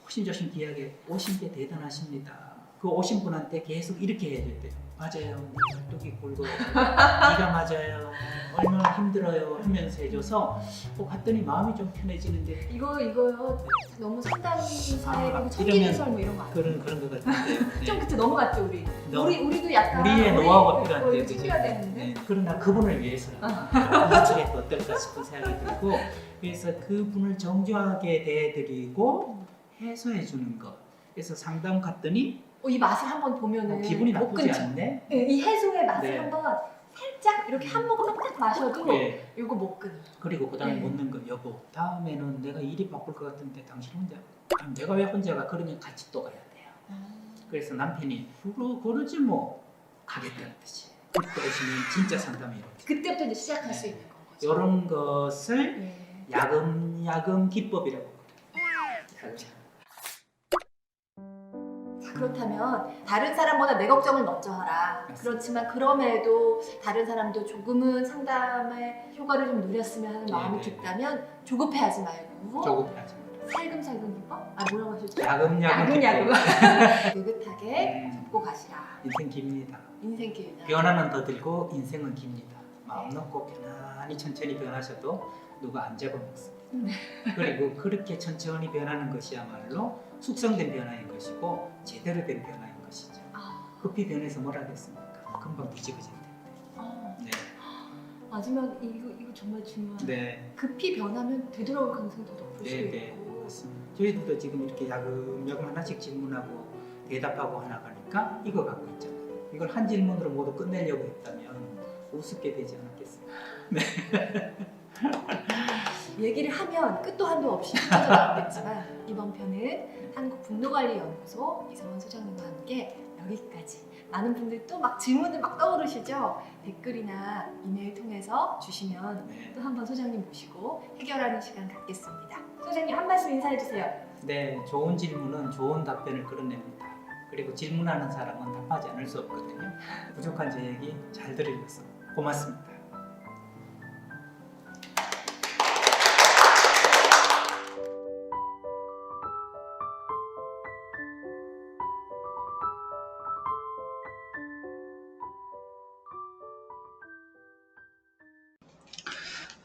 조심조심 귀하게 오신 게 대단하십니다. 그 오신 분한테 계속 이렇게 해야 돼요. 맞아요. 네 발톱이 굵어요. 네가 맞아요. 얼마나 힘들어요 하면서 해줘서 갔더니 마음이 좀 편해지는데 이거요. 너무 상담사의 아, 청기 이러면 개설 뭐 이런 거 아니에요? 그런 것 같은데요. 네. 좀 그때 넘어갔죠 우리. 너- 우리도 약간 우리의 노하우가 필요한데 우리 그죠? 챙겨야 되는데. 네. 그러나 그분을 위해서는 나중에 또 어떨까 싶은 생각이 들고 그래서 그분을 정중하게 대해드리고 해소해 주는 것. 그래서 상담 갔더니 이 맛을 한번 보면은 기분이 못 나쁘지 끊죠. 않네. 네, 이 해소의 맛을 네. 한번 살짝 이렇게 한 모금만 딱 마셔도 네. 이거 못 끊어. 그리고 그다음에 네. 묻는 거 여보 다음에는 내가 일이 바쁠 것 같은데 당신 혼자 아니, 내가 왜 혼자가 그러면 같이 또 가야 돼요. 그래서 남편이 그러지 뭐 가겠다는 뜻이. 그때 오시면 진짜 상담이 이루어져요. 그때부터 이제 시작할 수 있는 거죠. 이런 것을 네. 야금야금 기법이라고 그래요. 자, 그렇다면 다른 사람보다 내 걱정을 먼저 하라. 맞습니다. 그렇지만 그럼에도 다른 사람도 조금은 상담의 효과를 좀 누렸으면 하는 마음이 네. 깊다면 조급해하지 말고 조급하지 마세요. 살금살금 기법? 아 뭐라고 하셨죠? 야금야금 야금야금 기법. 느긋하게 접고 가시라. 인생 깁니다. 인생 길다. 변화는 더 들고 인생은 깁니다. 마음 놓고 편안히 천천히 변하셔도 누가 안 잡아먹습니다. 그리고 그렇게 천천히 변하는 것이야말로 숙성된 변화인 것이고 제대로 된 변화인 것이죠. 아, 급히 변해서 뭘 하겠습니까? 금방 뒤집어질 텐데. 어. 네. 마지막 이거 정말 중요한. 네. 급히 변하면 되돌아올 가능성이 더 높을 수 네, 네. 있고. 맞습니다. 저희들도 지금 이렇게 야금야금 하나씩 질문하고 대답하고 하나 가니까 이거 갖고 있잖아요. 이걸 한 질문으로 모두 끝내려고 했다면 우습게 되지 않았겠습니까? 얘기를 하면 끝도 한도 없이 흩어져 나오겠지만 이번 편은 한국분노관리연구소 이성원 소장님과 함께 여기까지. 많은 분들이 또 막 질문들 막 떠오르시죠? 댓글이나 이메일 통해서 주시면 네. 또 한번 소장님 모시고 해결하는 시간 갖겠습니다. 소장님 한 말씀 인사해 주세요. 네, 좋은 질문은 좋은 답변을 끌어냅니다. 그리고 질문하는 사람은 답하지 않을 수 없거든요. 부족한 제 얘기 잘 들으셔서 고맙습니다.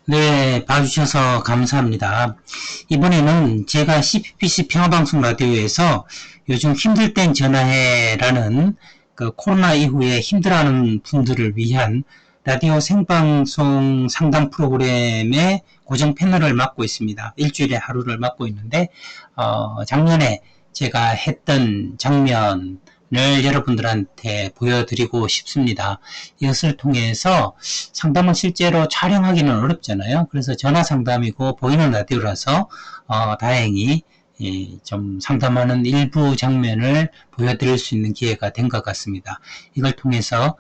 네, 봐주셔서 감사합니다. 이번에는 제가 CPPC 평화방송 라디오에서 요즘 힘들 땐 전화해라는 그 코로나 이후에 힘들어하는 분들을 위한 라디오 생방송 상담 프로그램의 고정 패널을 맡고 있습니다. 일주일에 하루를 맡고 있는데 작년에 제가 했던 장면을 여러분들한테 보여드리고 싶습니다. 이것을 통해서 상담은 실제로 촬영하기는 어렵잖아요. 그래서 전화 상담이고 보이는 라디오라서 다행히 좀 상담하는 일부 장면을 보여드릴 수 있는 기회가 된 것 같습니다. 이걸 통해서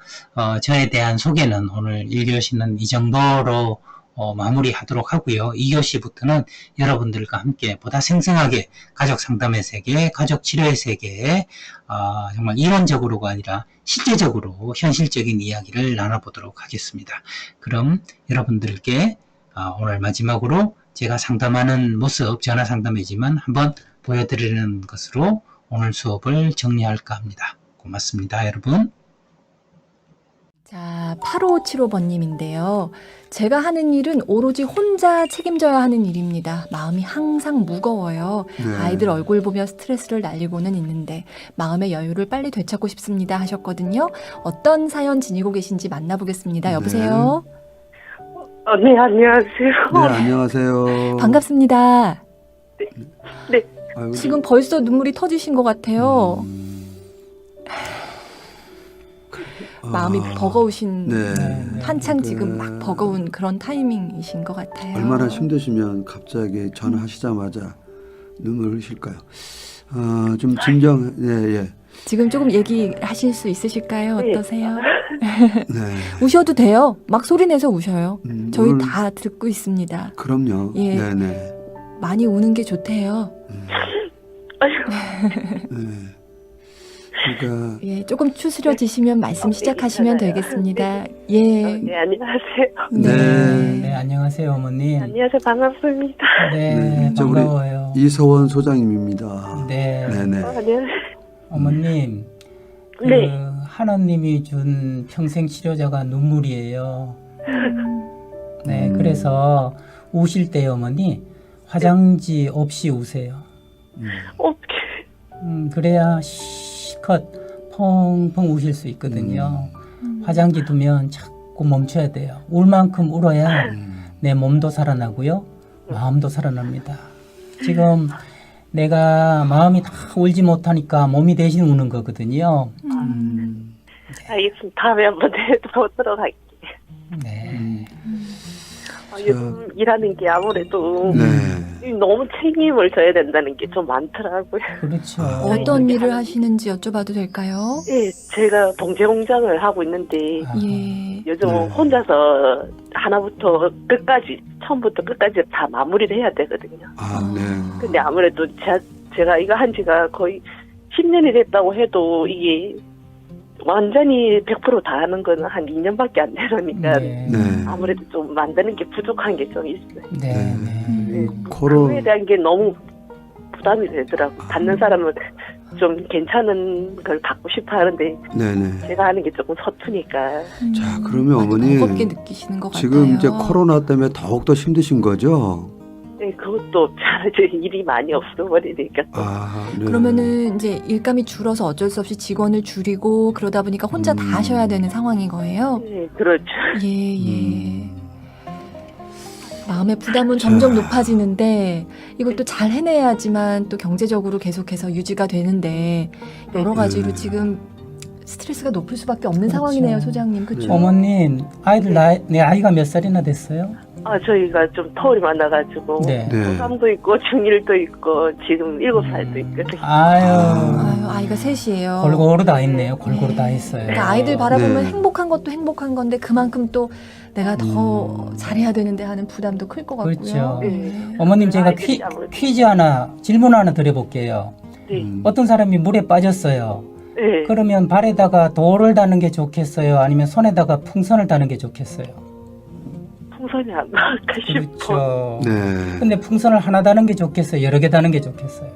저에 대한 소개는 오늘 1교시는 이 정도로 마무리하도록 하고요. 2교시부터는 여러분들과 함께 보다 생생하게 가족 상담의 세계, 가족 치료의 세계에 정말 이론적으로가 아니라 실제적으로 현실적인 이야기를 나눠보도록 하겠습니다. 그럼 여러분들께 오늘 마지막으로 제가 상담하는 모습, 전화 상담이지만 한번 보여드리는 것으로 오늘 수업을 정리할까 합니다. 고맙습니다, 여러분. 자, 8575번님인데요. 제가 하는 일은 오로지 혼자 책임져야 하는 일입니다. 마음이 항상 무거워요. 네. 아이들 얼굴 보며 스트레스를 날리고는 있는데 마음의 여유를 빨리 되찾고 싶습니다 하셨거든요. 어떤 사연 지니고 계신지 만나보겠습니다. 여보세요? 네, 안녕하세요. 네, 안녕하세요. 반갑습니다. 네. 아이고, 지금 벌써 눈물이 터지신 것 같아요. 마음이 버거우신 네. 한창 그, 지금 막 버거운 그런 타이밍이신 것 같아요. 얼마나 힘드시면 갑자기 전화하시자마자 눈물 흘리실까요? 좀 진정, 예. 지금 조금 얘기하실 수 있으실까요? 네. 어떠세요? 네. 우셔도 돼요. 막 소리 내서 우셔요. 저희 오늘- 다 듣고 있습니다. 그럼요. 예. 네네. 많이 우는 게 좋대요. 네. 그러니까 예, 조금 추스려지시면 말씀 시작하시면 되겠습니다. 예. 네, 안녕하세요. 네. 네, 안녕하세요, 어머님. 안녕하세요. 반갑습니다. 네, 네, 저 우리 반가워요. 이서원 소장님입니다. 네, 네네. 안녕하세요. 어머님. 그 네. 하나님이 준 평생 치료자가 눈물이에요. 네, 그래서 우실 때 어머니 화장지 없이 우세요. 어떻게? 그래야 실컷 펑펑 우실 수 있거든요. 화장지 두면 자꾸 멈춰야 돼요. 울 만큼 울어야 내 몸도 살아나고요, 마음도 살아납니다. 지금 내가 마음이 다 울지 못하니까 몸이 대신 우는 거거든요. 알겠습니다. 다음에 한번 더 들어갈게요. 네. 요즘 일하는 게 아무래도 네. 너무 책임을 져야 된다는 게 좀 많더라고요. 그렇죠. 어떤 일을 하시는지 여쭤봐도 될까요? 예, 제가 봉제 공장을 하고 있는데 아. 예. 요즘 네. 혼자서 하나부터 끝까지 처음부터 끝까지 다 마무리를 해야 되거든요. 아, 네. 근데 아무래도 제가 이거 한 지가 거의 10년이 됐다고 해도 이게 완전히 100% 다 하는 거는 한 2년밖에 안 되니까 네. 네. 아무래도 좀 만드는 게 부족한 게 좀 있어요. 네. 네. 그거에 대한 게 너무 부담이 되더라고. 받는 사람은 좀 괜찮은 걸 받고 싶어 하는데 네네. 제가 하는 게 조금 서투니까. 자, 그러면 어머니 버겁게 느끼시는 것 지금 같아요. 이제 코로나 때문에 더욱더 힘드신 거죠? 네, 그것도 잘 이제 일이 많이 없어버리니까. 아, 네. 그러면은 이제 일감이 줄어서 어쩔 수 없이 직원을 줄이고 그러다 보니까 혼자 다 하셔야 되는 상황인 거예요. 네, 그렇죠. 예, 예. 마음의 부담은 점점 높아지는데 이것도 잘 해내야지만 또 경제적으로 계속해서 유지가 되는데 여러 가지로 네. 지금 스트레스가 높을 수밖에 없는 그렇죠. 상황이네요, 소장님. 그렇죠? 어머님, 내 아이가 몇 살이나 됐어요? 아, 저희가 좀 터울이 많아가지고. 네. 네. 고3도 있고, 중1도 있고, 지금 7살도 있거든요. 아유, 아유, 아이가 셋이에요. 골고루 다 있네요. 골고루 네. 다 있어요. 그러니까 아이들 바라보면 네. 행복한 것도 행복한 건데 그만큼 또 내가 더 음. 잘해야 되는데 하는 부담도 클 것 같고요. 그렇죠. 네. 어머님, 제가 아이들이 아무래도- 퀴즈 하나, 질문 하나 드려볼게요. 네. 어떤 사람이 물에 빠졌어요. 네. 그러면 발에다가 돌을 다는 게 좋겠어요? 아니면 손에다가 풍선을 다는 게 좋겠어요? 풍선이 안 나올까 싶어. 그렇죠. 네. 근데 풍선을 하나 다는 게 좋겠어요? 여러 개 다는 게 좋겠어요?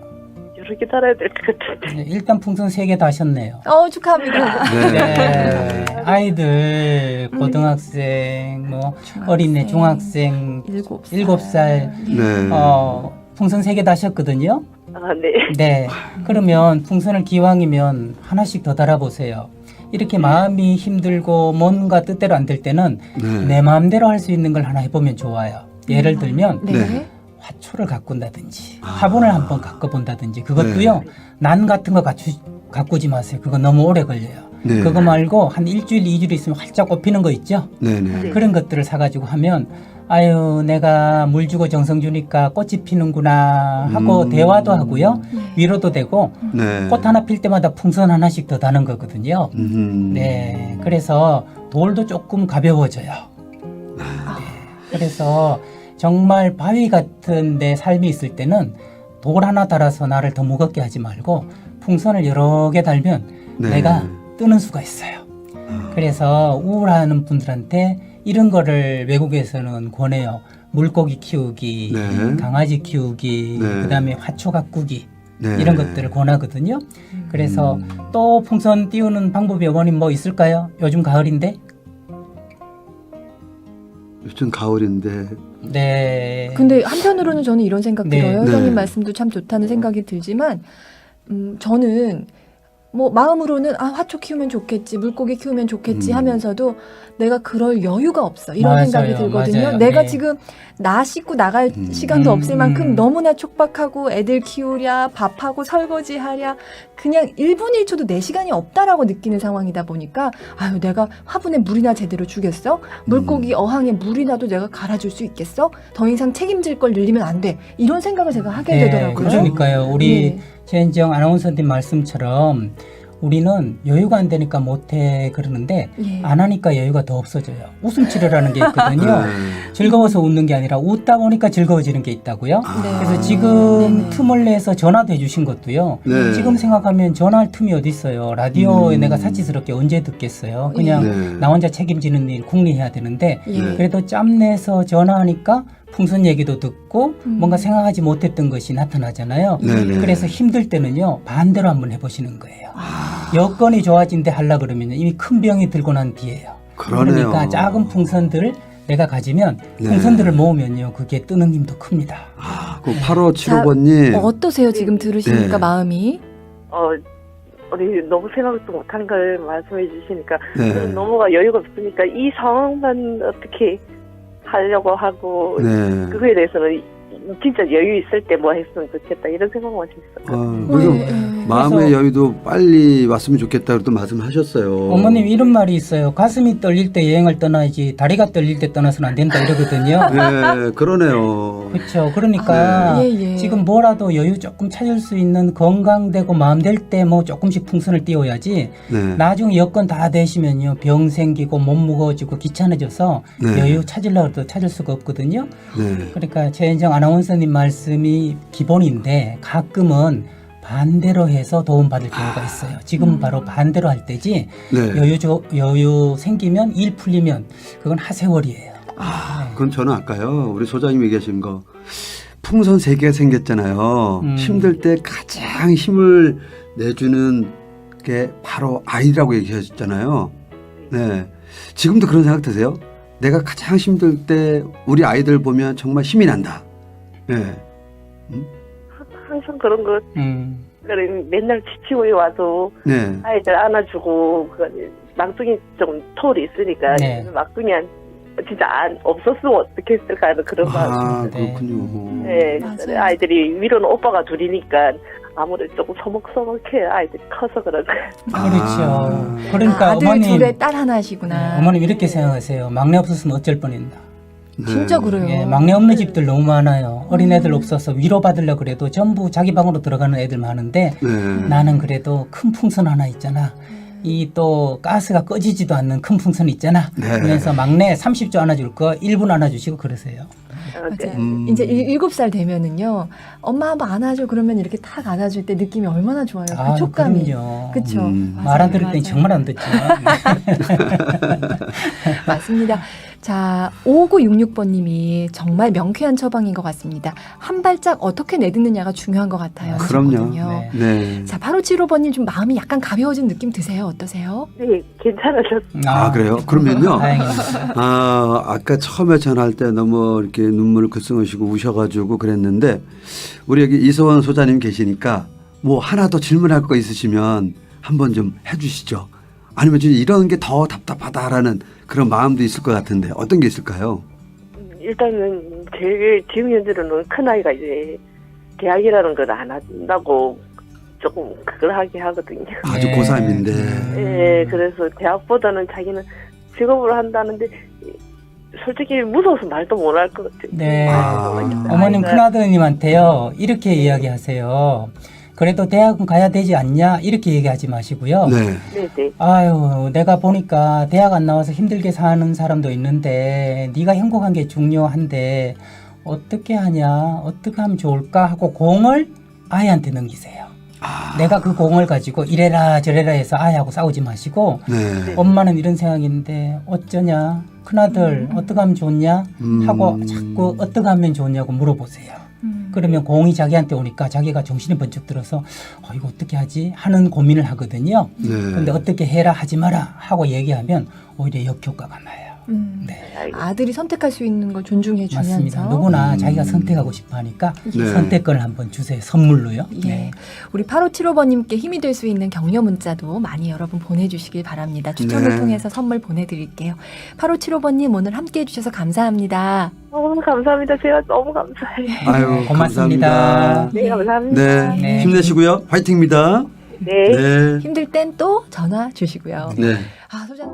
여러 개 달아야 될 것 같은데. 네, 일단 풍선 3개 다셨네요. 축하합니다. 네. 아이들, 고등학생, 뭐, 어린애, 중학생, 7살, 네. 풍선 3개 다셨거든요? 아, 네. 네. 그러면 풍선을 기왕이면 하나씩 더 달아보세요. 이렇게 마음이 힘들고 뭔가 뜻대로 안 될 때는 네. 내 마음대로 할 수 있는 걸 하나 해보면 좋아요. 예를 들면 네. 네. 화초를 가꾼다든지 아. 화분을 한번 가꿔본다든지 그것도요. 난 같은 거 가꾸지 마세요. 그거 너무 오래 걸려요. 네. 그거 말고 한 일주일, 2주일 있으면 활짝 꽃피는 거 있죠? 네네. 네. 그런 것들을 사가지고 하면 아유 내가 물 주고 정성 주니까 꽃이 피는구나 하고 대화도 하고요. 위로도 되고 네. 꽃 하나 필 때마다 풍선 하나씩 더 다는 거거든요. 네, 그래서 돌도 조금 가벼워져요. 네, 그래서 정말 바위 같은 내 삶이 있을 때는 돌 하나 달아서 나를 더 무겁게 하지 말고 풍선을 여러 개 달면 네. 내가 뜨는 수가 있어요. 그래서 우울한 분들한테 이런 거를 외국에서는 권해요. 물고기 키우기, 네. 강아지 키우기, 네. 그다음에 화초 가꾸기 네. 이런 것들을 권하거든요. 그래서 음. 또 풍선 띄우는 방법이 어머님 뭐 있을까요? 요즘 가을인데? 요즘 가을인데. 네. 근데 한편으로는 저는 이런 생각 네. 들어요. 네. 회장님 말씀도 참 좋다는 생각이 들지만 저는 뭐 마음으로는 화초 키우면 좋겠지, 물고기 키우면 좋겠지 하면서도 내가 그럴 여유가 없어. 이런 맞아요, 생각이 들거든요. 맞아요. 내가 네. 지금 나 씻고 나갈 시간도 없을 만큼 음. 너무나 촉박하고 애들 키우랴, 밥하고 설거지하랴 그냥 1분 1초도 내 시간이 없다라고 느끼는 상황이다 보니까 아유 내가 화분에 물이나 제대로 주겠어? 물고기 어항에 물이나도 내가 갈아줄 수 있겠어? 더 이상 책임질 걸 늘리면 안 돼. 이런 생각을 제가 하게 네, 되더라고요. 그러니까요. 우리 네. 최은정 아나운서님 말씀처럼 우리는 여유가 안 되니까 못해 그러는데 예. 안 하니까 여유가 더 없어져요. 웃음 치료라는 게 있거든요. 네. 즐거워서 웃는 게 아니라 웃다 보니까 즐거워지는 게 있다고요. 네. 그래서 지금 네네. 틈을 내서 전화도 해주신 것도요. 네. 지금 생각하면 전화할 틈이 어디 있어요. 라디오에 내가 사치스럽게 언제 듣겠어요. 그냥 네. 나 혼자 책임지는 일 궁리해야 되는데 예. 네. 그래도 짬내서 전화하니까 풍선 얘기도 듣고 음. 뭔가 생각하지 못했던 것이 나타나잖아요. 네네. 그래서 힘들 때는요 반대로 한번 해보시는 거예요. 아. 여건이 좋아진데 하려 그러면 이미 큰 병이 들고 난 뒤에요. 그러네요. 그러니까 작은 풍선들 내가 가지면 네. 풍선들을 모으면요 그게 뜨는 힘도 큽니다. 그 8575번님. 어떠세요? 지금 들으시니까 네. 마음이? 우리 너무 생각도 못한 걸 말씀해 주시니까 네. 너무가 여유가 없으니까 이 상황만 어떻게 하려고 하고 네. 그거에 대해서는 진짜 여유 있을 때 뭐 했으면 좋겠다 이런 생각만 했어요. 그래서 네. 마음의 그래서 여유도 빨리 왔으면 좋겠다고 또 말씀하셨어요. 어머님 이런 말이 있어요. 가슴이 떨릴 때 여행을 떠나야지 다리가 떨릴 때 떠나서는 안 된다 이러거든요. 네, 그러네요. 그렇죠. 그러니까 예, 예. 지금 뭐라도 여유 조금 찾을 수 있는 건강되고 마음 될 때 뭐 조금씩 풍선을 띄워야지 네. 나중에 여건 다 되시면요 병 생기고 몸 무거워지고 귀찮아져서 네. 여유 찾으려고 해도 찾을 수가 없거든요. 네. 그러니까 최현정 아나운서님 말씀이 기본인데 가끔은 반대로 해서 도움받을 경우가 있어요. 지금 바로 반대로 할 때지 네. 여유 생기면 일 풀리면 그건 하세월이에요. 네. 그건 저는 아까요. 우리 소장님이 얘기하신 거 풍선 3개가 생겼잖아요. 힘들 때 가장 힘을 내주는 게 바로 아이라고 얘기하셨잖아요. 네. 지금도 그런 생각 드세요? 내가 가장 힘들 때 우리 아이들 보면 정말 힘이 난다. 네. 항상 그런 거 그래 맨날 지치고 와서 네. 아이들 안아주고 막둥이 좀 털이 있으니까 네. 막둥이한 진짜 없었으면 어떻게 했을까 하는 그런 마음. 아, 네. 그렇군요. 네, 맞아요. 아이들이 위로는 오빠가 둘이니까 아무래도 조금 서먹서먹해 아이들이 커서 그런 거예요. 그렇죠. 그러니까 아들 어머님, 둘에 딸 하나시구나. 네, 어머님 이렇게 생각하세요. 막내 없었으면 어쩔 뻔했나. 네. 진짜 그래요. 예, 막내 없는 집들 너무 많아요. 어린애들 없어서 위로받으려고 그래도 전부 자기 방으로 들어가는 애들 많은데 네. 나는 그래도 큰 풍선 하나 있잖아. 이 또 가스가 꺼지지도 않는 큰 풍선 있잖아. 네. 그래서 막내 30조 안아줄 거 1분 안아주시고 그러세요. 맞아요. 이제 7살 되면은요, 엄마 한번 안아줘. 그러면 이렇게 탁 안아줄 때 느낌이 얼마나 좋아요. 그 아, 촉감이. 그럼요. 그쵸. 말 안 들을 맞아요. 땐 정말 안 듣죠. 맞습니다. 자, 5966번님이 정말 명쾌한 처방인 것 같습니다. 한 발짝 어떻게 내딛느냐가 중요한 것 같아요. 그럼요. 하셨거든요. 네. 네. 자, 8575번님 좀 마음이 약간 가벼워진 느낌 드세요? 어떠세요? 네, 괜찮아졌어요. 아, 그래요? 그러면요. 다행입니다. 아, 아까 처음에 전화할 때 너무 이렇게 눈물을 글썽이시고 우셔가지고 그랬는데, 우리 여기 이소원 소장님 계시니까 뭐 하나 더 질문할 거 있으시면 한번 좀 해주시죠. 아니면 좀 이런 게 더 답답하다라는 그런 마음도 있을 것 같은데 어떤 게 있을까요? 일단은 제일 지금 현재로는 큰 아이가 이제 대학이라는 걸 안 한다고 조금 그걸 하게 하거든요. 아주 네. 고3인데. 예, 그래서 대학보다는 자기는 직업으로 한다는데 솔직히 무서워서 말도 못 할 것 같아요. 네. 아. 어머님 큰아드님한테요 이렇게 이야기하세요. 그래도 대학은 가야 되지 않냐 이렇게 얘기하지 마시고요. 네. 네네. 아유 내가 보니까 대학 안 나와서 힘들게 사는 사람도 있는데 네가 행복한 게 중요한데 어떻게 하냐 어떻게 하면 좋을까 하고 공을 아이한테 넘기세요. 내가 그 공을 가지고 이래라 저래라 해서 아이하고 싸우지 마시고 네. 엄마는 이런 생각인데 어쩌냐 큰아들 어떻게 하면 좋냐 하고 자꾸 어떻게 하면 좋냐고 물어보세요. 그러면 공이 자기한테 오니까 자기가 정신이 번쩍 들어서 이거 어떻게 하지 하는 고민을 하거든요. 네. 근데 어떻게 해라 하지 마라 하고 얘기하면 오히려 역효과가 나요. 네. 아들이 선택할 수 있는 걸 존중해 주면서. 맞습니다. 누구나 자기가 선택하고 싶어 하니까 네. 선택권을 한번 주세요. 선물로요. 예. 네. 우리 8575번님께 힘이 될 수 있는 격려 문자도 많이 여러분 보내주시길 바랍니다. 추첨을 네. 통해서 선물 보내드릴게요. 8575번님 오늘 함께 해주셔서 감사합니다. 너무 감사합니다. 제가 너무 감사해요. 아유, 고맙습니다. 감사합니다. 네, 감사합니다. 네. 네. 힘내시고요. 화이팅입니다. 네. 네. 힘들 땐 또 전화 주시고요. 네. 아, 소장.